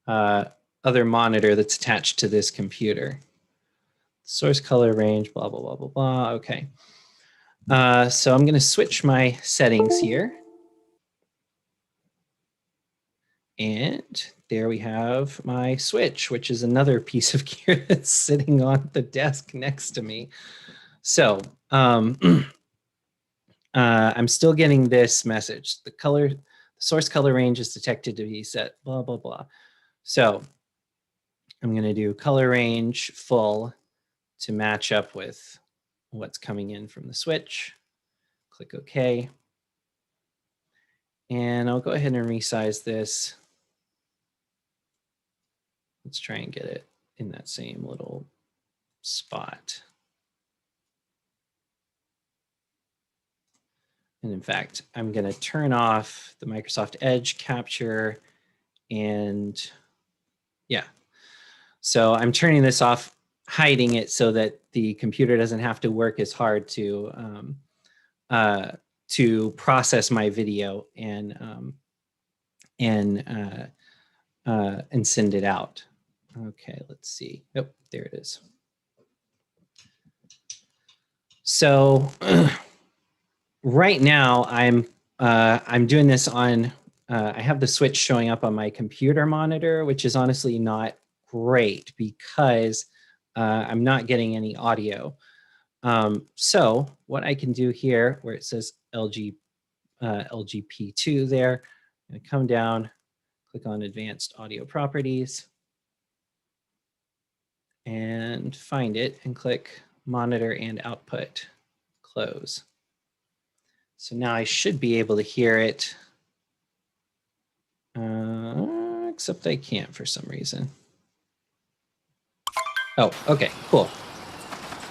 other monitor that's attached to this computer. Source color range, blah, blah, blah, blah, blah. Okay. So I'm going to switch my settings here. And there we have my switch, which is another piece of gear that's sitting on the desk next to me. So I'm still getting this message. The source color range is detected to be set, blah, blah, blah. So I'm going to do color range full to match up with what's coming in from the switch. Click OK. And I'll go ahead and resize this. Let's try and get it in that same little spot. And in fact, I'm going to turn off the Microsoft Edge capture. And yeah, so I'm turning this off, hiding it so that the computer doesn't have to work as hard to process my video and send it out. Okay, let's see. Oh, there it is. So right now I'm doing this on, I have the switch showing up on my computer monitor, which is honestly not great because I'm not getting any audio. So what I can do here, where it says LGP2 there, I'm gonna come down, click on Advanced Audio Properties, and find it and click Monitor and Output, close. So now I should be able to hear it, except I can't for some reason. Oh, okay, cool.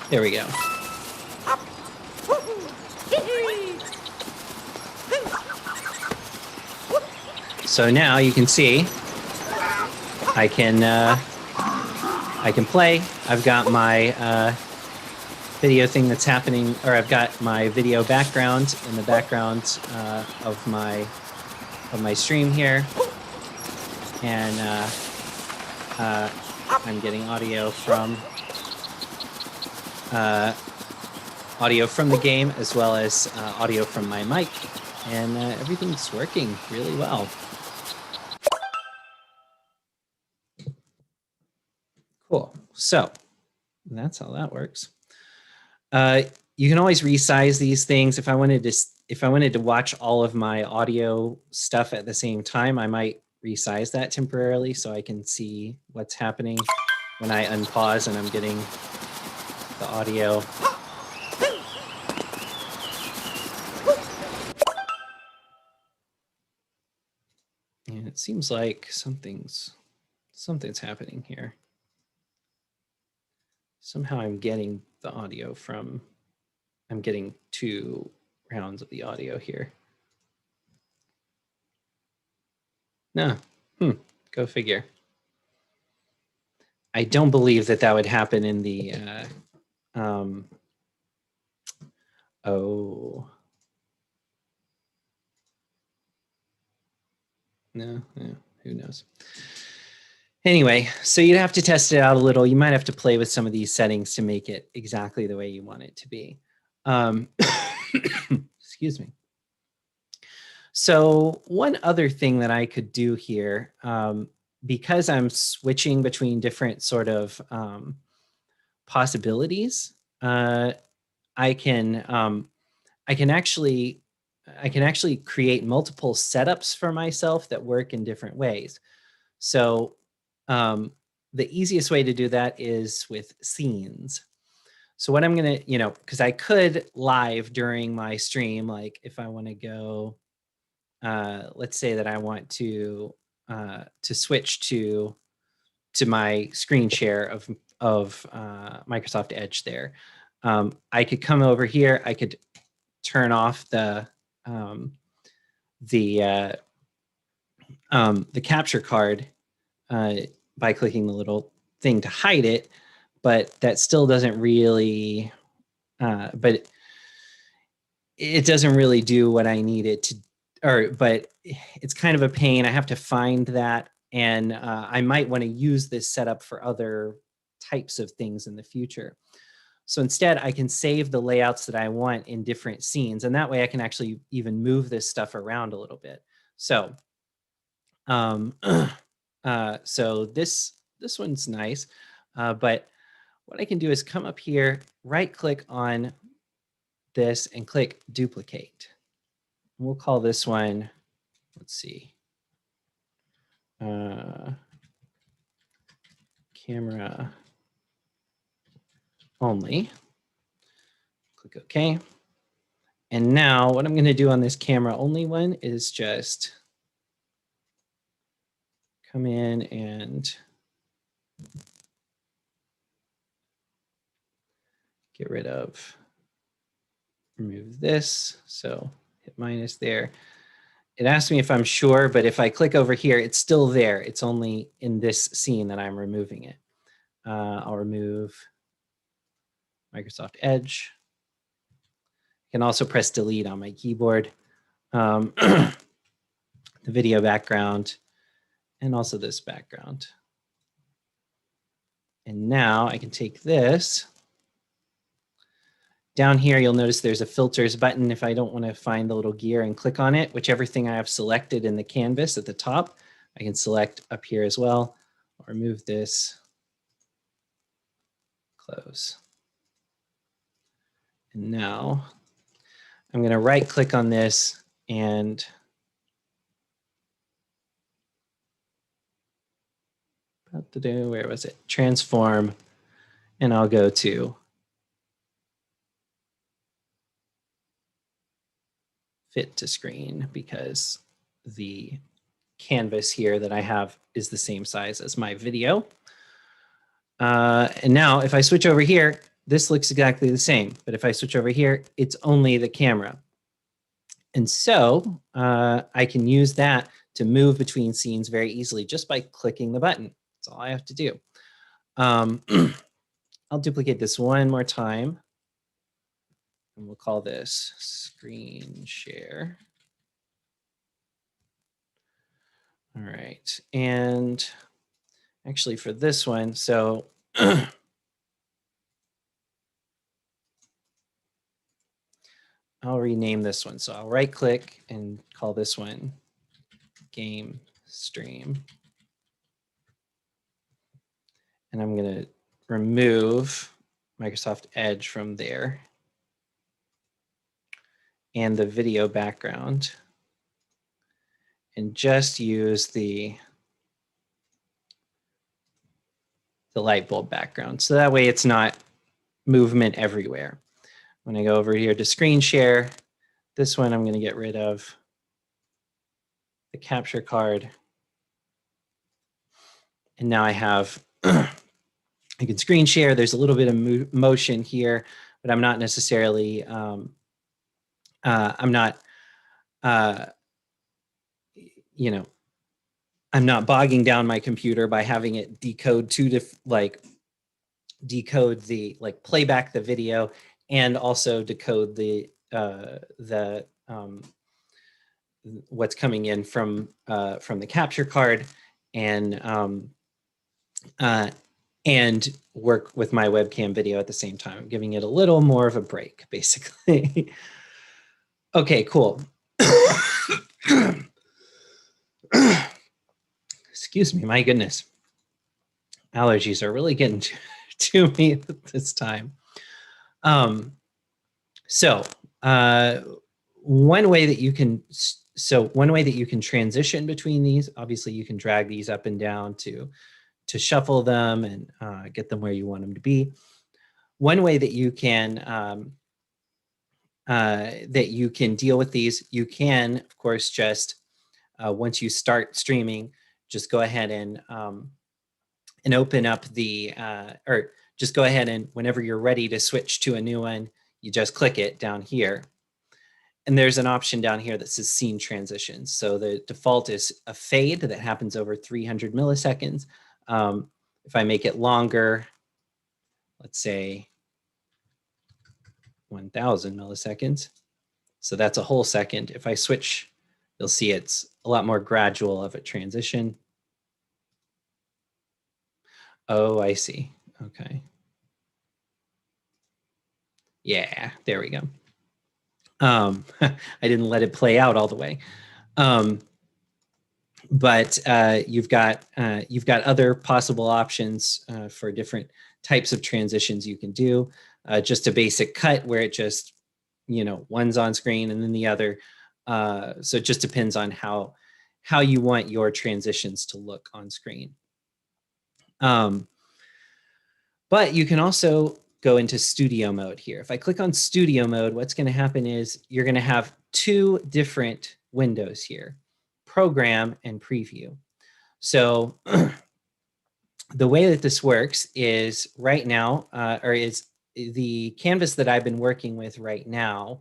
There we go. So now you can see I can play. I've got my video thing that's happening, or I've got my video background in the background of my stream here, and I'm getting audio from the game as well as audio from my mic, and everything's working really well. Cool. So that's how that works. You can always resize these things. If I wanted to if I wanted to watch all of my audio stuff at the same time, I might resize that temporarily so I can see what's happening when I unpause and I'm getting the audio. And it seems like something's happening here. Somehow I'm getting the audio from, I'm getting 2 rounds of the audio here. No, go figure. I don't believe that would happen in the, oh. No, who knows? Anyway, so you'd have to test it out a little. You might have to play with some of these settings to make it exactly the way you want it to be. Excuse me. So one other thing that I could do here, because I'm switching between different sort of possibilities, I can actually create multiple setups for myself that work in different ways. So the easiest way to do that is with scenes. So what I'm gonna, because I could live during my stream, like if I want to go, let's say that I want to switch to my screen share of Microsoft Edge there. I could come over here. I could turn off the capture card by clicking the little thing to hide it, but that still doesn't really, but it doesn't really do what I need it to, but it's kind of a pain. I have to find that, and I might want to use this setup for other types of things in the future. So instead, I can save the layouts that I want in different scenes, and that way I can actually even move this stuff around a little bit. So, so this one's nice, but what I can do is come up here, right-click on this, and click Duplicate. We'll call this one, let's see, camera only. Click OK. And now what I'm going to do on this camera only one is just come in and get rid of, remove this. So hit minus there. It asks me if I'm sure, but if I click over here, it's still there. It's only in this scene that I'm removing it. I'll remove Microsoft Edge. I can also press delete on my keyboard. The video background, and also this background. And now I can take this. Down here, you'll notice there's a filters button. If I don't want to find the little gear and click on it, whichever thing I have selected in the canvas at the top, I can select up here as well. I'll remove this, close. And now I'm going to right click on this and where was it? Transform, and I'll go to fit to screen because the canvas here that I have is the same size as my video. And now if I switch over here, this looks exactly the same. But if I switch over here, it's only the camera. And so I can use that to move between scenes very easily just by clicking the button. That's all I have to do. I'll duplicate this one more time. And we'll call this screen share. All right. And actually for this one, so I'll rename this one. So I'll right click and call this one game stream. And I'm going to remove Microsoft Edge from there. and the video background and just use the light bulb background. So that way it's not movement everywhere. When I go over here to screen share, this one I'm going to get rid of the capture card. And now I have, I can screen share. There's a little bit of motion here, but I'm not necessarily, I'm not, you know, I'm not bogging down my computer by having it decode decode the, playback the video and also decode the what's coming in from the capture card and work with my webcam video at the same time. I'm giving it a little more of a break, basically. Okay, cool. Excuse me, my goodness. Allergies are really getting to me this time. One way that you can transition between these, obviously you can drag these up and down to shuffle them and get them where you want them to be. One way that you can deal with these, you can, of course, just once you start streaming, just go ahead and open up the, or just go ahead and whenever you're ready to switch to a new one, you just click it down here. And there's an option down here that says scene transitions. So the default is a fade that happens over 300 milliseconds. If I make it longer, let's say 1000 milliseconds. So that's a whole second. If I switch, you'll see it's a lot more gradual of a transition. Oh, I see. Okay. Yeah, there we go. I didn't let it play out all the way. But you've got other possible options for different types of transitions you can do. Just a basic cut where it just, one's on screen and then the other. So it just depends on how you want your transitions to look on screen. But you can also go into studio mode here. If I click on studio mode, what's going to happen is you're going to have two different windows here, program and preview. So the way that this works is right now, or is the canvas that I've been working with right now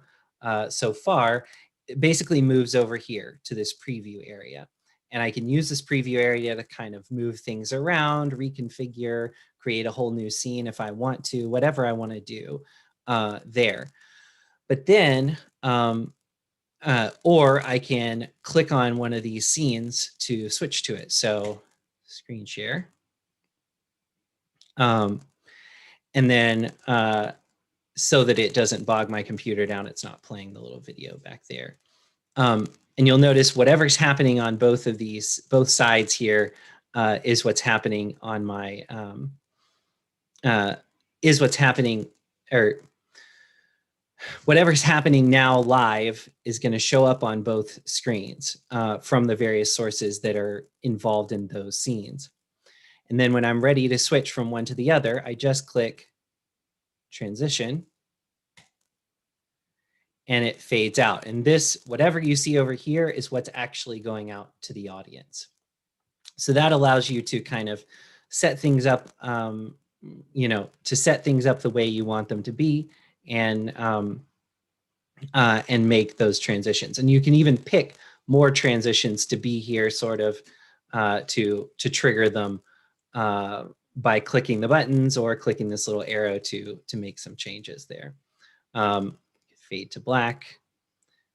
so far, it basically moves over here to this preview area. And I can use this preview area to kind of move things around, reconfigure, create a whole new scene if I want to, whatever I want to do there. But then, or I can click on one of these scenes to switch to it. So screen share. And then so that it doesn't bog my computer down, it's not playing the little video back there. And you'll notice whatever's happening on both sides here is what's happening on my, is what's happening, or whatever's happening now live is going to show up on both screens from the various sources that are involved in those scenes. And then when I'm ready to switch from one to the other, I just click transition and it fades out. And this, whatever you see over here is what's actually going out to the audience. So that allows you to kind of set things up, to set things up the way you want them to be and make those transitions. And you can even pick more transitions to be here sort of to trigger them by clicking the buttons or clicking this little arrow to make some changes there. Fade to black.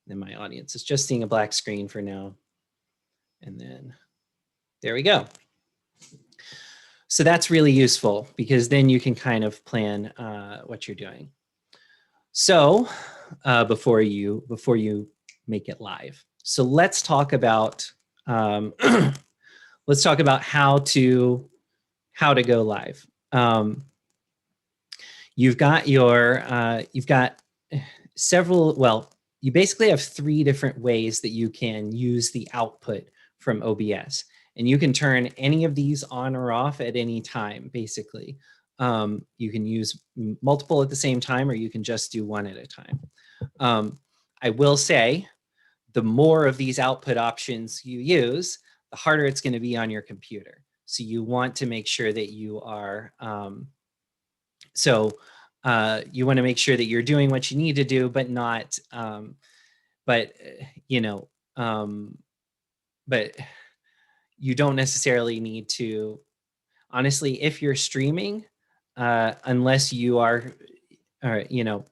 Then my audience is just seeing a black screen for now. And then there we go. So that's really useful because then you can kind of plan what you're doing. So before you make it live. So let's talk about how to go live. You've got several, well, you basically have 3 different ways that you can use the output from OBS. And you can turn any of these on or off at any time, basically. You can use multiple at the same time, or you can just do one at a time. I will say, the more of these output options you use, the harder it's going to be on your computer. So you want to make sure that you are, you want to make sure that you're doing what you need to do, but not, you know, but you don't necessarily need to, honestly, if you're streaming, unless you are, or, you know,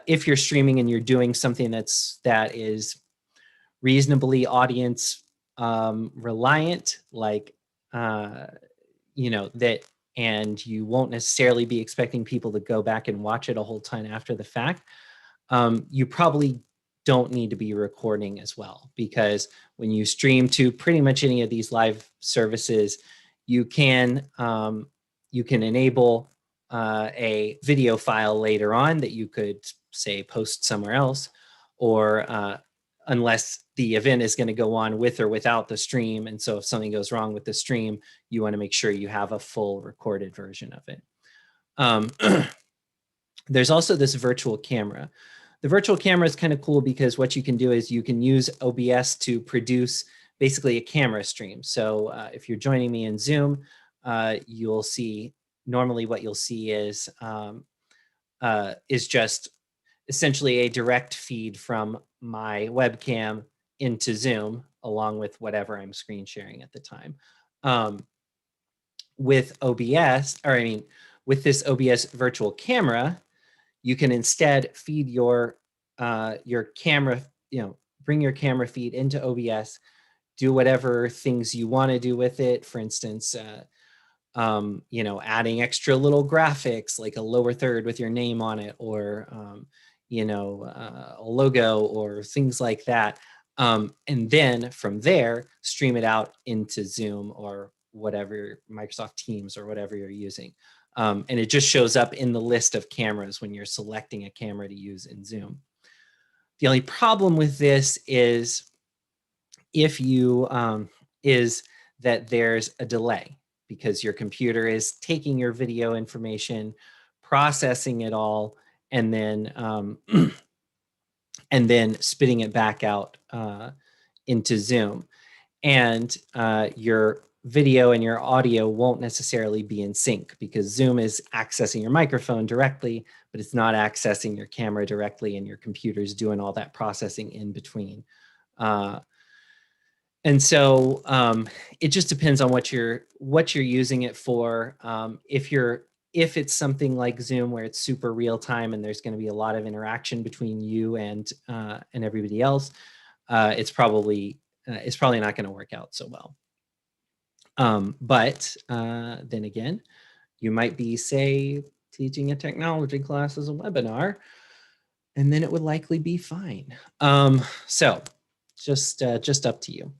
if you're streaming and you're doing something that is reasonably audience reliant, like, you know, that, and you won't necessarily be expecting people to go back and watch it a whole ton after the fact, you probably don't need to be recording as well, because when you stream to pretty much any of these live services, you can enable a video file later on that you could, say, post somewhere else, or unless the event is going to go on with or without the stream. And so if something goes wrong with the stream, you want to make sure you have a full recorded version of it. There's also this virtual camera. The virtual camera is kind of cool because what you can do is you can use OBS to produce basically a camera stream. So if you're joining me in Zoom, you'll see, normally what you'll see is just essentially a direct feed from my webcam into Zoom, along with whatever I'm screen sharing at the time. With OBS, or I mean, with this OBS virtual camera, you can instead feed your camera, you know, bring your camera feed into OBS, do whatever things you want to do with it. For instance, you know, adding extra little graphics like a lower third with your name on it, or you know, a logo or things like that. And then from there, stream it out into Zoom or whatever, Microsoft Teams or whatever you're using. And it just shows up in the list of cameras when you're selecting a camera to use in Zoom. The only problem with this is is that there's a delay, because your computer is taking your video information, processing it all, and then and then spitting it back out into Zoom. And your video and your audio won't necessarily be in sync, because Zoom is accessing your microphone directly, but it's not accessing your camera directly, and your computer's doing all that processing in between. And so it just depends on what you're using it for. If it's something like Zoom where it's super real time and there's going to be a lot of interaction between you and everybody else, it's probably not going to work out so well. But then again, you might be, say, teaching a technology class as a webinar, and then it would likely be fine. So just up to you.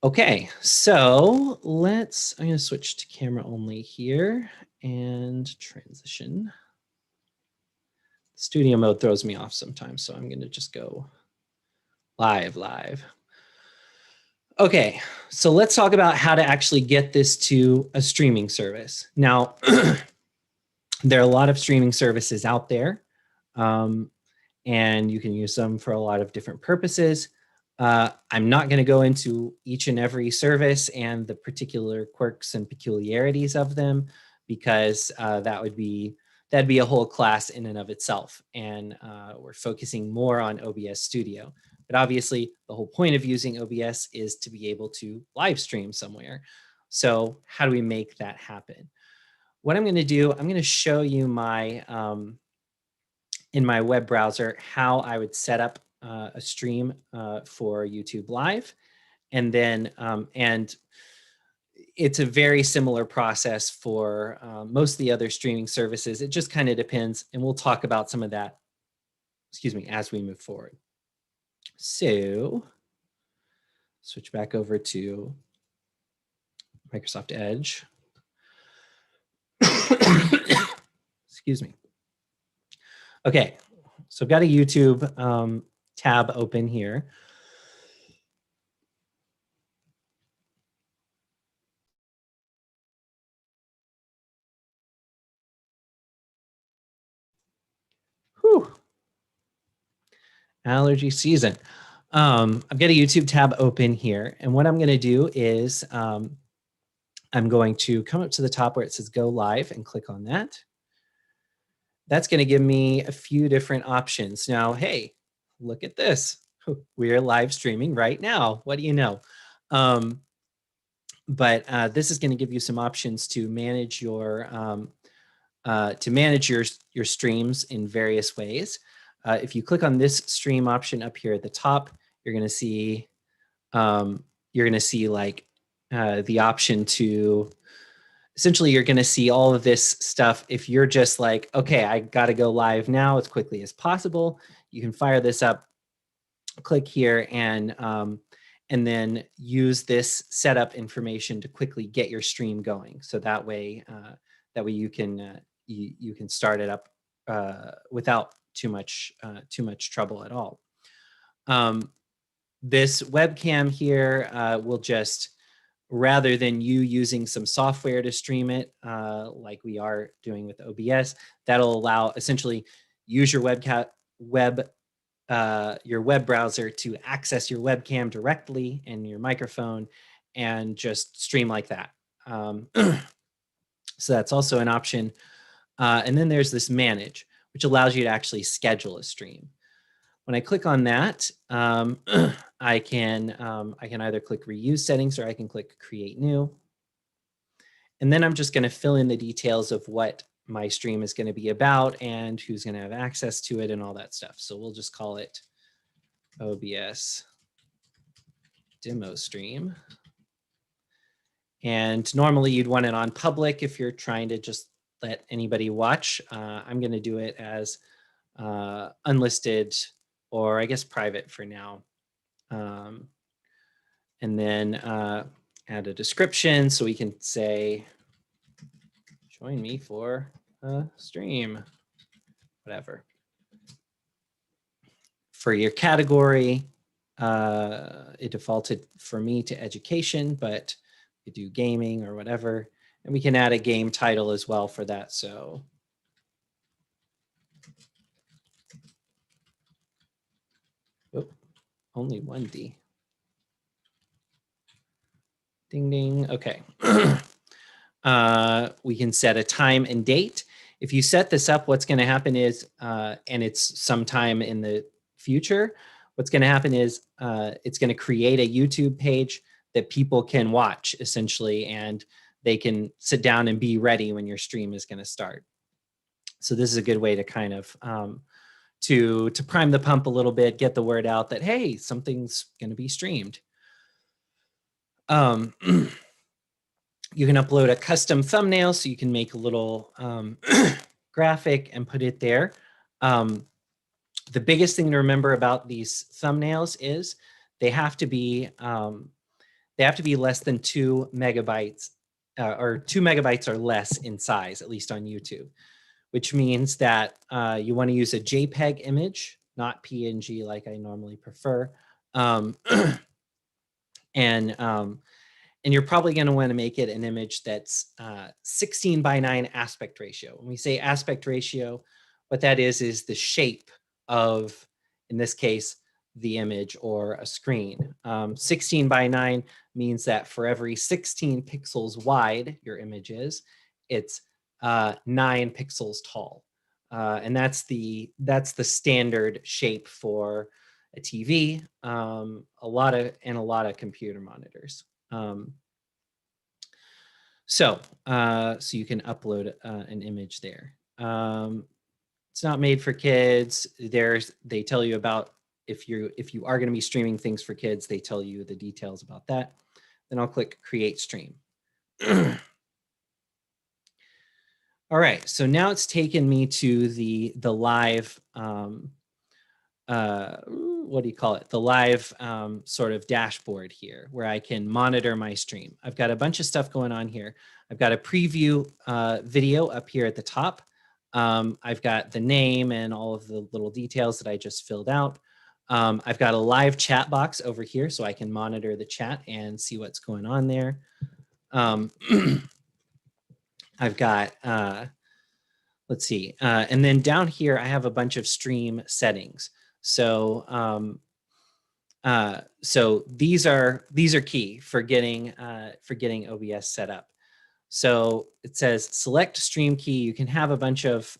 Okay, so I'm going to switch to camera only here and transition. Studio mode throws me off sometimes, so I'm going to just go live. Okay, so let's talk about how to actually get this to a streaming service. Now, there are a lot of streaming services out there, and you can use them for a lot of different purposes. I'm not going to go into each and every service and the particular quirks and peculiarities of them, because that'd be a whole class in and of itself. And we're focusing more on OBS Studio. But obviously, the whole point of using OBS is to be able to live stream somewhere. So how do we make that happen? What I'm going to do, I'm going to show you my in my web browser how I would set up a stream for YouTube Live. And then, and it's a very similar process for most of the other streaming services. It just kind of depends, and we'll talk about some of that, as we move forward. So switch back over to Microsoft Edge. Excuse me. Okay, So I've got a YouTube tab open here. Whew. Allergy season. I've got a YouTube tab open here, and what I'm going to do is I'm going to come up to the top where it says go live and click on that. That's going to give me a few different options. Now, hey, look at this. We're live streaming right now. What do you know? But this is going to give you some options to manage your your streams in various ways. If you click on this stream option up here at the top, you're going to see like the option to essentially you're going to see all of this stuff. If you're just like, okay, I got to go live now as quickly as possible, you can fire this up, click here, and then use this setup information to quickly get your stream going. So that way you can you can start it up without too much trouble at all. This webcam here will just, rather than you using some software to stream it, like we are doing with OBS, that'll allow essentially use your web browser to access your webcam directly and your microphone and just stream like that. So that's also an option. And then there's this manage, which allows you to actually schedule a stream. When I click on that, I can either click reuse settings or I can click create new. And then I'm just going to fill in the details of what my stream is going to be about and who's going to have access to it and all that stuff. So we'll just call it OBS demo stream. And normally you'd want it on public if you're trying to just let anybody watch. I'm going to do it as unlisted, or I guess private for now. And then add a description so we can say, join me for a stream, whatever. For your category, it defaulted for me to education, but you do gaming or whatever. And we can add a game title as well for that. So only one D. Ding, ding. Okay. We can set a time and date. If you set this up, what's going to happen is, and it's sometime in the future, what's going to happen is it's going to create a YouTube page that people can watch essentially, and they can sit down and be ready when your stream is going to start. So this is a good way to kind of to prime the pump a little bit, get the word out that, hey, something's going to be streamed. You can upload a custom thumbnail, so you can make a little graphic and put it there. The biggest thing to remember about these thumbnails is they have to be less than 2 megabytes or 2 megabytes or less in size, at least on YouTube, which means that you want to use a JPEG image, not PNG like I normally prefer. And you're probably going to want to make it an image that's 16:9 aspect ratio. When we say aspect ratio, what that is the shape of, in this case, the image or a screen. 16:9 means that for every 16 pixels wide your image is, it's 9 pixels tall. And that's the standard shape for a TV, a lot of computer monitors. So you can upload an image there. It's not made for kids. They tell you about, if you are going to be streaming things for kids, they tell you the details about that. Then I'll click create stream. All right, so now it's taken me to the live, what do you call it? The live sort of dashboard here, where I can monitor my stream. I've got a bunch of stuff going on here. I've got a preview video up here at the top. I've got the name and all of the little details that I just filled out. I've got a live chat box over here so I can monitor the chat and see what's going on there. I've got, let's see, and then down here I have a bunch of stream settings. So so these are key for getting OBS set up. So it says select stream key. You can have a bunch of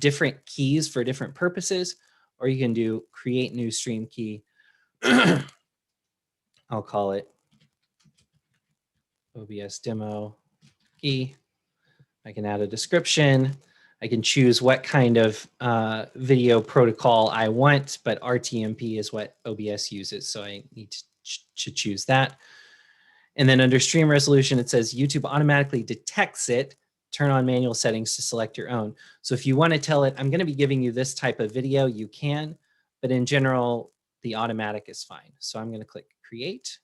different keys for different purposes, or you can do create new stream key. I'll call it OBS demo key. I can add a description. I can choose what kind of video protocol I want, but RTMP is what OBS uses, so I need to choose that. And then under stream resolution, it says YouTube automatically detects it. Turn on manual settings to select your own. So if you want to tell it, I'm going to be giving you this type of video, you can, but in general, the automatic is fine. So I'm going to click create.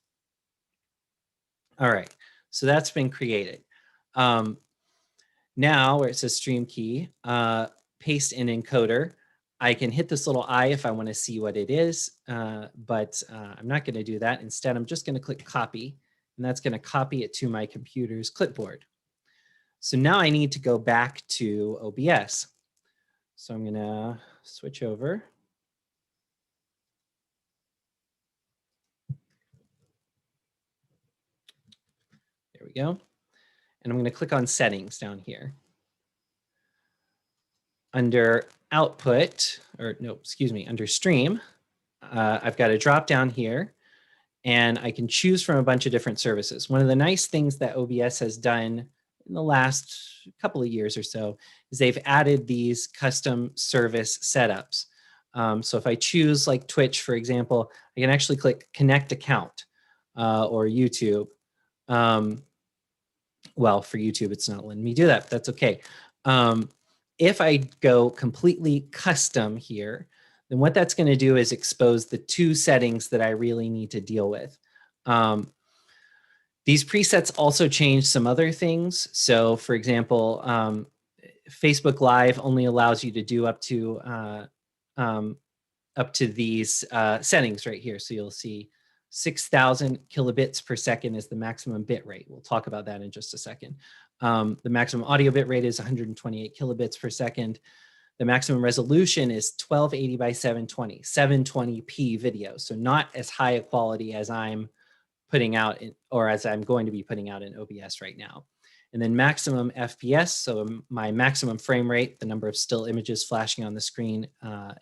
All right, so that's been created. Now where it says stream key, paste in encoder, I can hit this little I if I want to see what it is, but I'm not going to do that. Instead, I'm just going to click copy, and that's going to copy it to my computer's clipboard. So now I need to go back to OBS. So I'm going to switch over. There we go. And I'm going to click on settings down here. Under output, or no, excuse me, under stream, I've got a drop down here, and I can choose from a bunch of different services. One of the nice things that OBS has done in the last couple of years or so is they've added these custom service setups. So if I choose like Twitch, for example, I can actually click connect account or YouTube. Well, for YouTube, it's not letting me do that, but that's okay. If I go completely custom here, then what that's going to do is expose the two settings that I really need to deal with. These presets also change some other things. So for example, Facebook Live only allows you to do up to these settings right here. So you'll see 6,000 kilobits per second is the maximum bit rate. We'll talk about that in just a second. The maximum audio bit rate is 128 kilobits per second. The maximum resolution is 1280 by 720, 720p video. So not as high a quality as I'm putting out or as I'm going to be putting out in OBS right now. And then maximum FPS, so my maximum frame rate, the number of still images flashing on the screen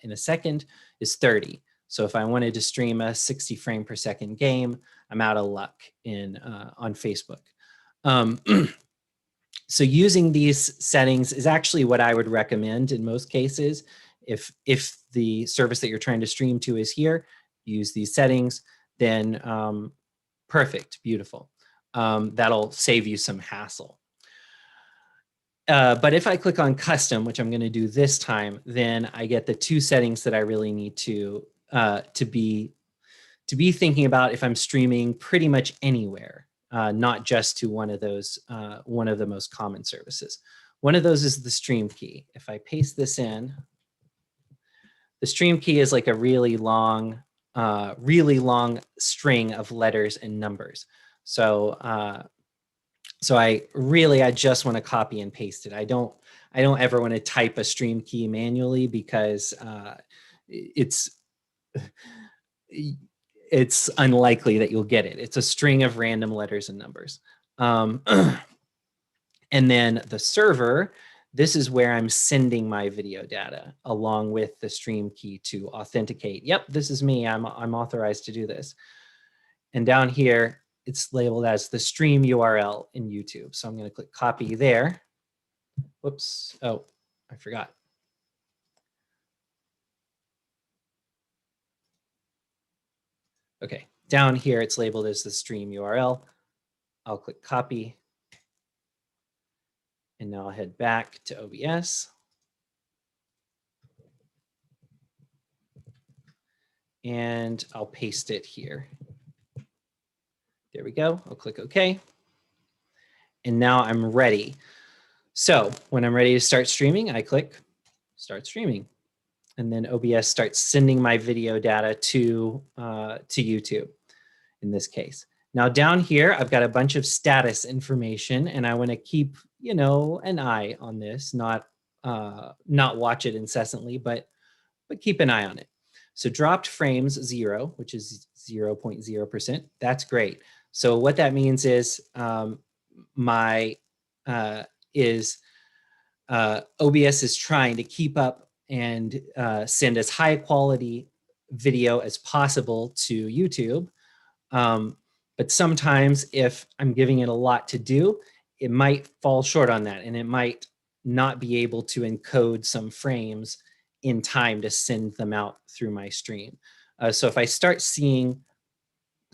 in a second, is 30. So if I wanted to stream a 60 frame per second game, I'm out of luck on Facebook. So using these settings is actually what I would recommend in most cases. If the service that you're trying to stream to is here, use these settings, then perfect, beautiful. That'll save you some hassle. But if I click on custom, which I'm going to do this time, then I get the two settings that I really need to be thinking about if I'm streaming pretty much anywhere, not just to one of those, one of the most common services. One of those is the stream key. If I paste this in, the stream key is like a really long string of letters and numbers. So I just want to copy and paste it. I don't ever want to type a stream key manually because it's unlikely that you'll get it. It's a string of random letters and numbers. And then the server, this is where I'm sending my video data along with the stream key to authenticate. Yep, this is me. I'm authorized to do this. And down here, it's labeled as the stream URL in YouTube. So I'm going to click copy there. Whoops. Oh, I forgot. Okay, down here, it's labeled as the stream URL. I'll click copy. And now I'll head back to OBS. And I'll paste it here. There we go. I'll click OK. And now I'm ready. So when I'm ready to start streaming, I click start streaming. And then OBS starts sending my video data to YouTube in this case. Now down here, I've got a bunch of status information, and I want to keep, you know, an eye on this, not watch it incessantly, but keep an eye on it. So dropped frames 0, which is 0.0%. That's great. So what that means is OBS is trying to keep up and send as high quality video as possible to YouTube. But sometimes if I'm giving it a lot to do, it might fall short on that, and it might not be able to encode some frames in time to send them out through my stream. So if I start seeing,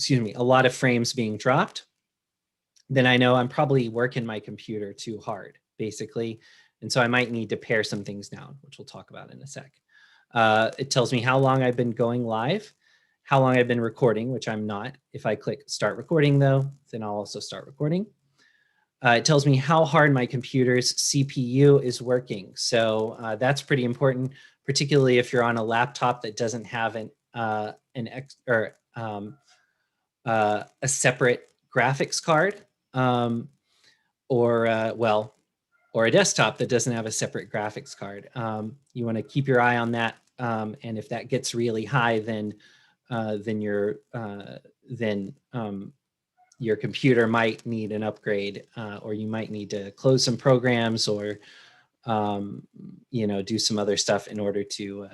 a lot of frames being dropped, then I know I'm probably working my computer too hard, basically. And so I might need to pare some things down, which we'll talk about in a sec. It tells me how long I've been going live, how long I've been recording, which I'm not. If I click start recording though, then I'll also start recording. It tells me how hard my computer's CPU is working. So that's pretty important, particularly if you're on a laptop that doesn't have a separate graphics card, or a desktop that doesn't have a separate graphics card. You want to keep your eye on that, and if that gets really high, then your computer might need an upgrade, or you might need to close some programs, or do some other stuff in order to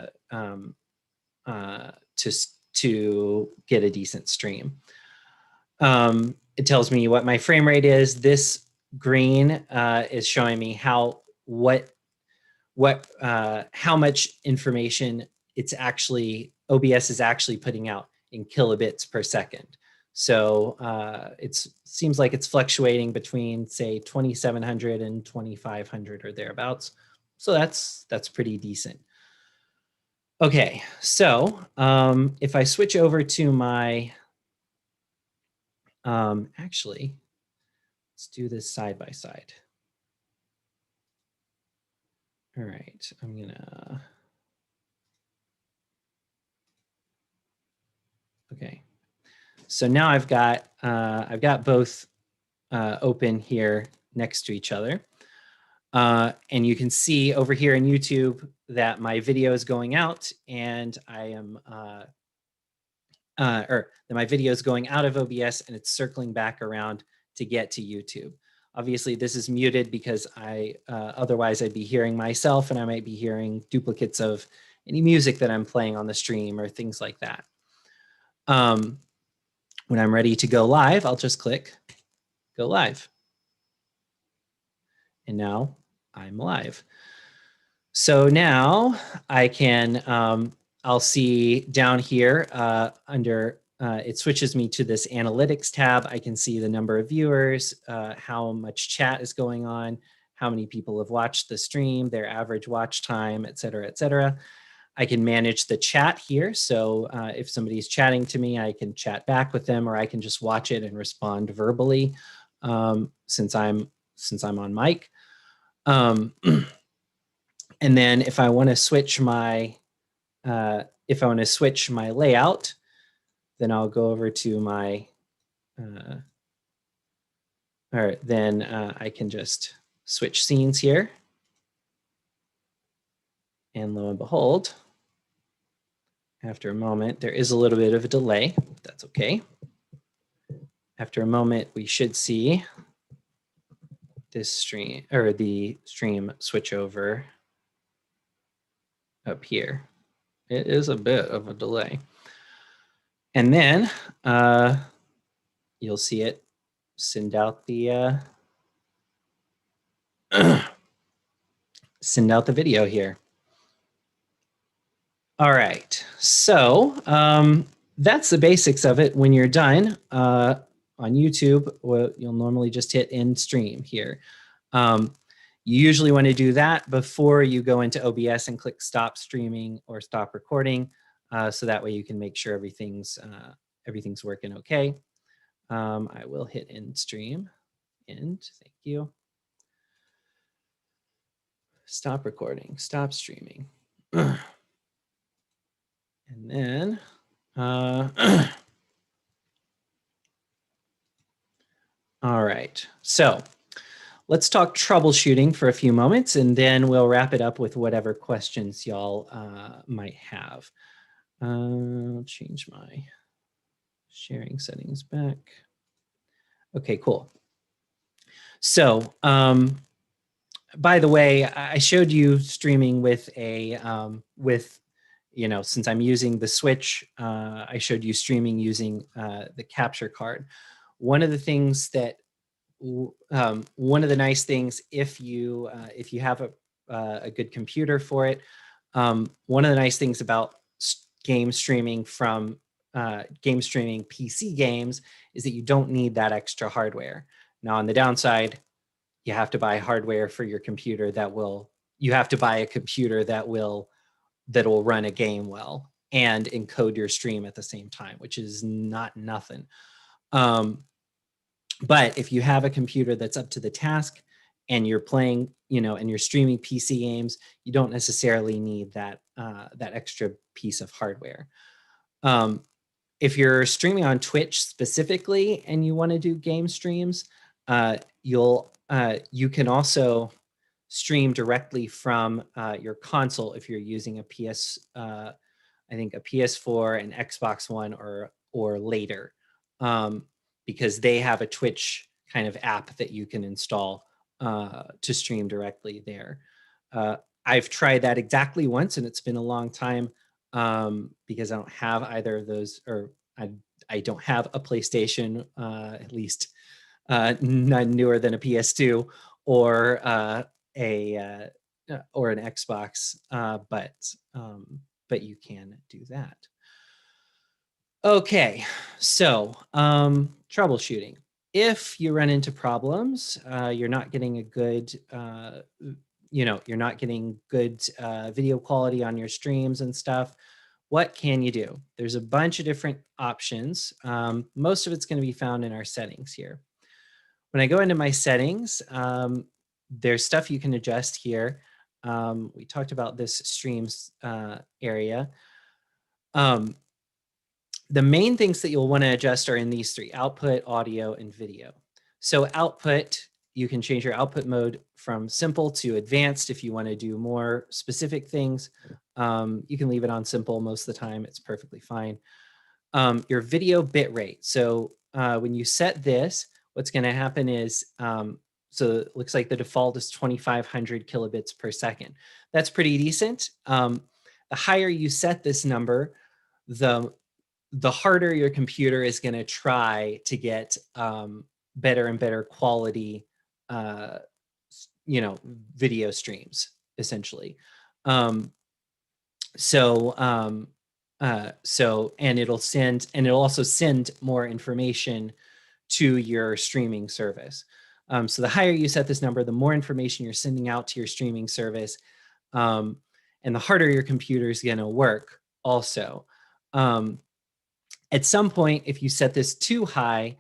get a decent stream. It tells me what my frame rate is. This green is showing me how much information OBS is actually putting out in kilobits per second. So it seems like it's fluctuating between, say, 2,700 and 2,500 or thereabouts. So that's pretty decent. Okay, so if I switch over to my, actually, let's do this side by side. All right, I'm gonna, okay. So now I've got both open here next to each other. And you can see over here in YouTube that my video is going out, and I am, or that my video is going out of OBS and it's circling back around to get to YouTube. Obviously, this is muted because otherwise I'd be hearing myself, and I might be hearing duplicates of any music that I'm playing on the stream or things like that. When I'm ready to go live, I'll just click go live. And now I'm live. So now I can, I'll see down here under, it switches me to this analytics tab. I can see the number of viewers, how much chat is going on, how many people have watched the stream, their average watch time, et cetera, et cetera. I can manage the chat here. So if somebody's chatting to me, I can chat back with them, or I can just watch it and respond verbally, since I'm on mic. And then if I want to switch my layout, then I'll go over to my, then I can just switch scenes here. And lo and behold, after a moment, there is a little bit of a delay. That's okay. After a moment, we should see this stream, or the stream, switch over up here. It is a bit of a delay. And then you'll see it send out the video here. All right, so that's the basics of it. When you're done on YouTube, well, you'll normally just hit end stream here. You usually want to do that before you go into OBS and click stop streaming or stop recording, so that way you can make sure everything's working okay. I will hit end stream. End, thank you. Stop recording, stop streaming. And then, all right, so let's talk troubleshooting for a few moments, and then we'll wrap it up with whatever questions y'all might have. I'll change my sharing settings back. Okay, cool. So, by the way, I showed you streaming with a since I'm using the Switch, I showed you streaming using the capture card. One of the things that one of the nice things, if you have a good computer for it, one of the nice things about game streaming from game streaming PC games is that you don't need that extra hardware. Now, on the downside, you have to buy hardware for your computer you have to buy a computer that will run a game well and encode your stream at the same time, which is not nothing. But if you have a computer that's up to the task and you're playing, and you're streaming PC games, you don't necessarily need that extra piece of hardware. If you're streaming on Twitch specifically and you want to do game streams, you can also stream directly from your console if you're using a I think a PS4, an Xbox One, or later, because they have a Twitch kind of app that you can install to stream directly there. I've tried that exactly once, and it's been a long time because I don't have either of those, or I don't have a PlayStation, at least none newer than a PS2 or an Xbox, but you can do that. Okay, so troubleshooting. If you run into problems, you're not getting a good, you're not getting good video quality on your streams and stuff, what can you do? There's a bunch of different options. Most of it's going to be found in our settings here. When I go into my settings, there's stuff you can adjust here. We talked about this streams area. The main things that you'll want to adjust are in these three: output, audio, and video. So output, you can change your output mode from simple to advanced if you want to do more specific things. You can leave it on simple most of the time. It's perfectly fine. Your video bit rate. So when you set this, what's going to happen is, so it looks like the default is 2,500 kilobits per second. That's pretty decent. The higher you set this number, the harder your computer is going to try to get better and better quality, video streams, essentially. And it'll also send more information to your streaming service. So the higher you set this number, the more information you're sending out to your streaming service, and the harder your computer is going to work also. At some point, if you set this too high,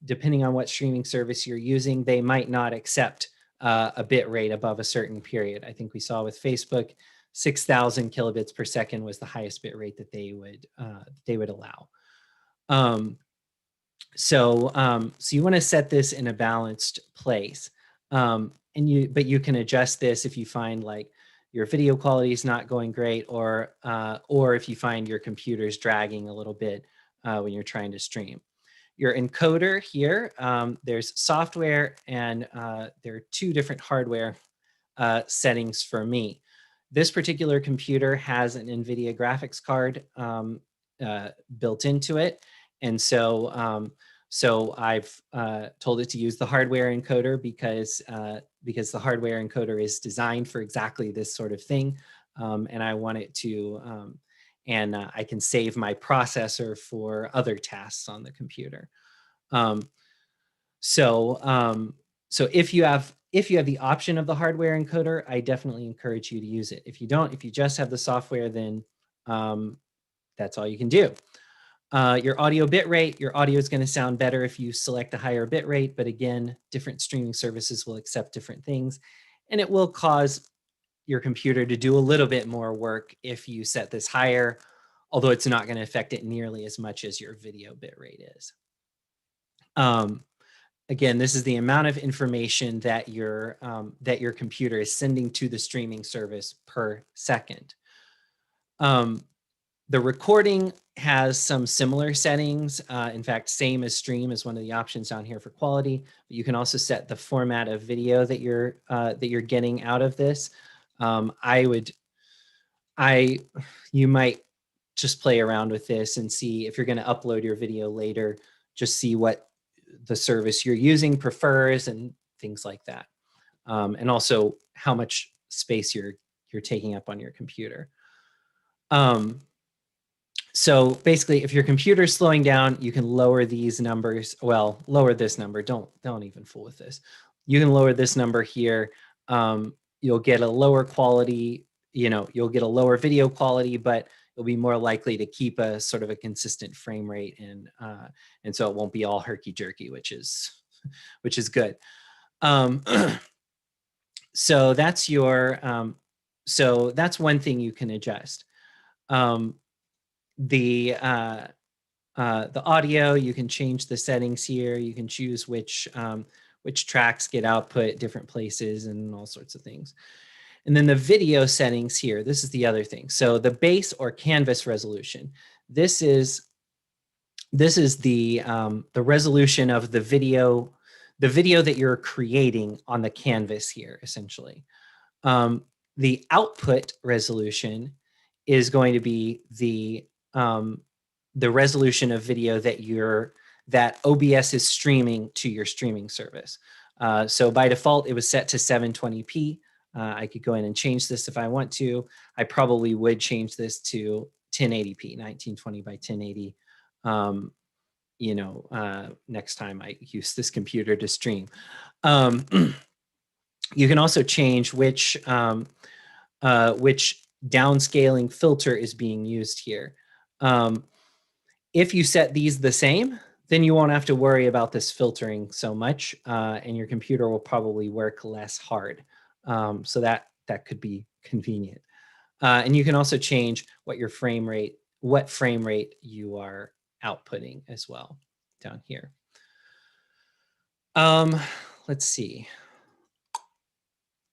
depending on what streaming service you're using, they might not accept a bit rate above a certain period. I think we saw with Facebook, 6,000 kilobits per second was the highest bit rate that they would allow. So you want to set this in a balanced place, but you can adjust this if you find like your video quality is not going great, or if you find your computer's dragging a little bit when you're trying to stream. Your encoder here, there's software, and there are two different hardware settings for me. This particular computer has an NVIDIA graphics card built into it, and so I've told it to use the hardware encoder because the hardware encoder is designed for exactly this sort of thing, and I want it to, and I can save my processor for other tasks on the computer. So if you have the option of the hardware encoder, I definitely encourage you to use it. If you don't, if you just have the software, then that's all you can do. Your audio bit rate, your audio is going to sound better if you select a higher bit rate, but again, different streaming services will accept different things. and it will cause your computer to do a little bit more work if you set this higher, although it's not going to affect it nearly as much as your video bitrate is. Again, this is the amount of information that your computer is sending to the streaming service per second. The recording has some similar settings. In fact, same as stream is one of the options down here for quality. But you can also set the format of video that you're getting out of this. You might just play around with this and see if you're going to upload your video later, just see what the service you're using prefers and things like that. And also how much space you're taking up on your computer. So basically, if your computer's slowing down, you can lower these numbers. Well, lower this number. Don't even fool with this. You can lower this number here. You'll get a lower quality, you'll get a lower video quality, but you'll be more likely to keep a sort of a consistent frame rate, and so it won't be all herky-jerky, which is good. So that's that's one thing you can adjust. The audio, you can change the settings here. You can choose which tracks get output different places and all sorts of things. And then the video settings here, this is the other thing. So the base or canvas resolution. This is the resolution of the video that you're creating on the canvas here, essentially. The output resolution is going to be the resolution of video that OBS is streaming to your streaming service. So by default, it was set to 720p. I could go in and change this if I want to. I probably would change this to 1080p, 1920 by 1080. Next time I use this computer to stream. You can also change which downscaling filter is being used here. If you set these the same, then you won't have to worry about this filtering so much, and your computer will probably work less hard. So that could be convenient. And you can also change what frame rate you are outputting as well down here. Let's see. I'm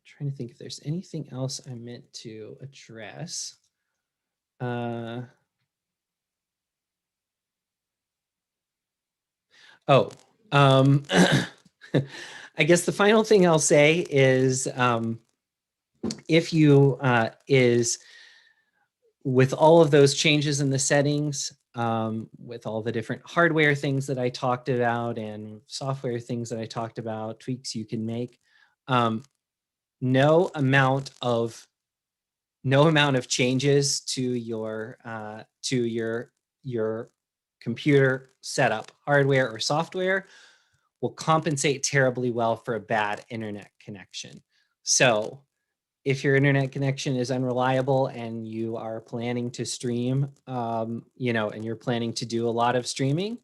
trying to think if there's anything else I meant to address. I guess the final thing I'll say is if you with all of those changes in the settings, with all the different hardware things that I talked about and software things that I talked about, tweaks you can make, no amount of changes to your computer setup, hardware or software, will compensate terribly well for a bad internet connection. So if your internet connection is unreliable and you are planning to stream, and you're planning to do a lot of streaming,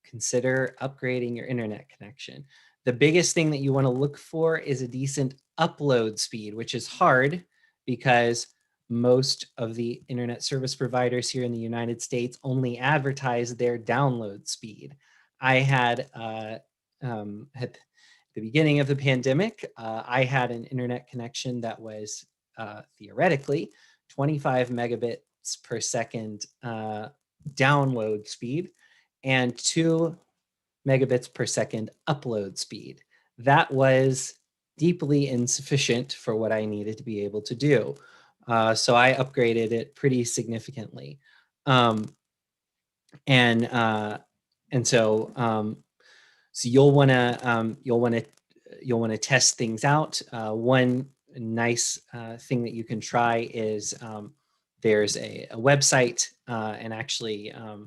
consider upgrading your internet connection. The biggest thing that you want to look for is a decent upload speed, which is hard because most of the internet service providers here in the United States only advertise their download speed. I had, at the beginning of the pandemic, I had an internet connection that was theoretically 25 megabits per second download speed and 2 megabits per second upload speed. That was deeply insufficient for what I needed to be able to do. So I upgraded it pretty significantly. So you'll want to test things out. One nice thing that you can try is there's a website and actually a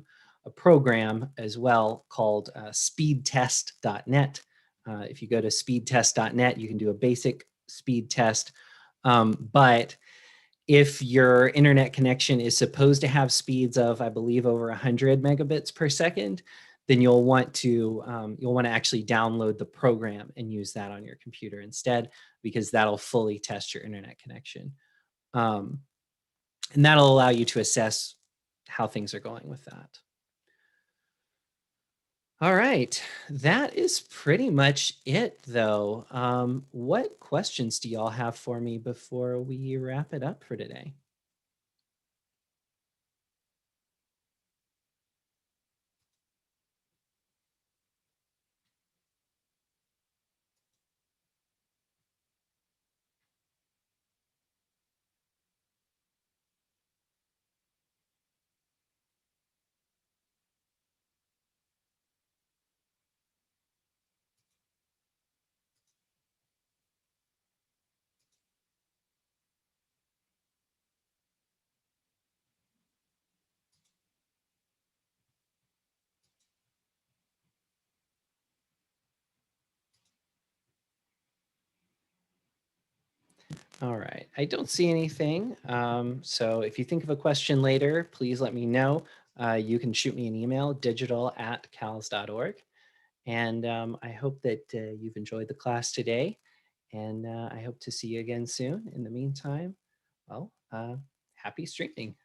program as well called speedtest.net. If you go to speedtest.net, you can do a basic speed test. But if your internet connection is supposed to have speeds of, I believe, over 100 megabits per second, then you'll want to actually download the program and use that on your computer instead, because that'll fully test your internet connection. And that'll allow you to assess how things are going with that. All right, that is pretty much it though. What questions do y'all have for me before we wrap it up for today? All right, I don't see anything. So if you think of a question later, please let me know. You can shoot me an email, digital@cals.org. And I hope that you've enjoyed the class today. And I hope to see you again soon. In the meantime, well, happy streaming.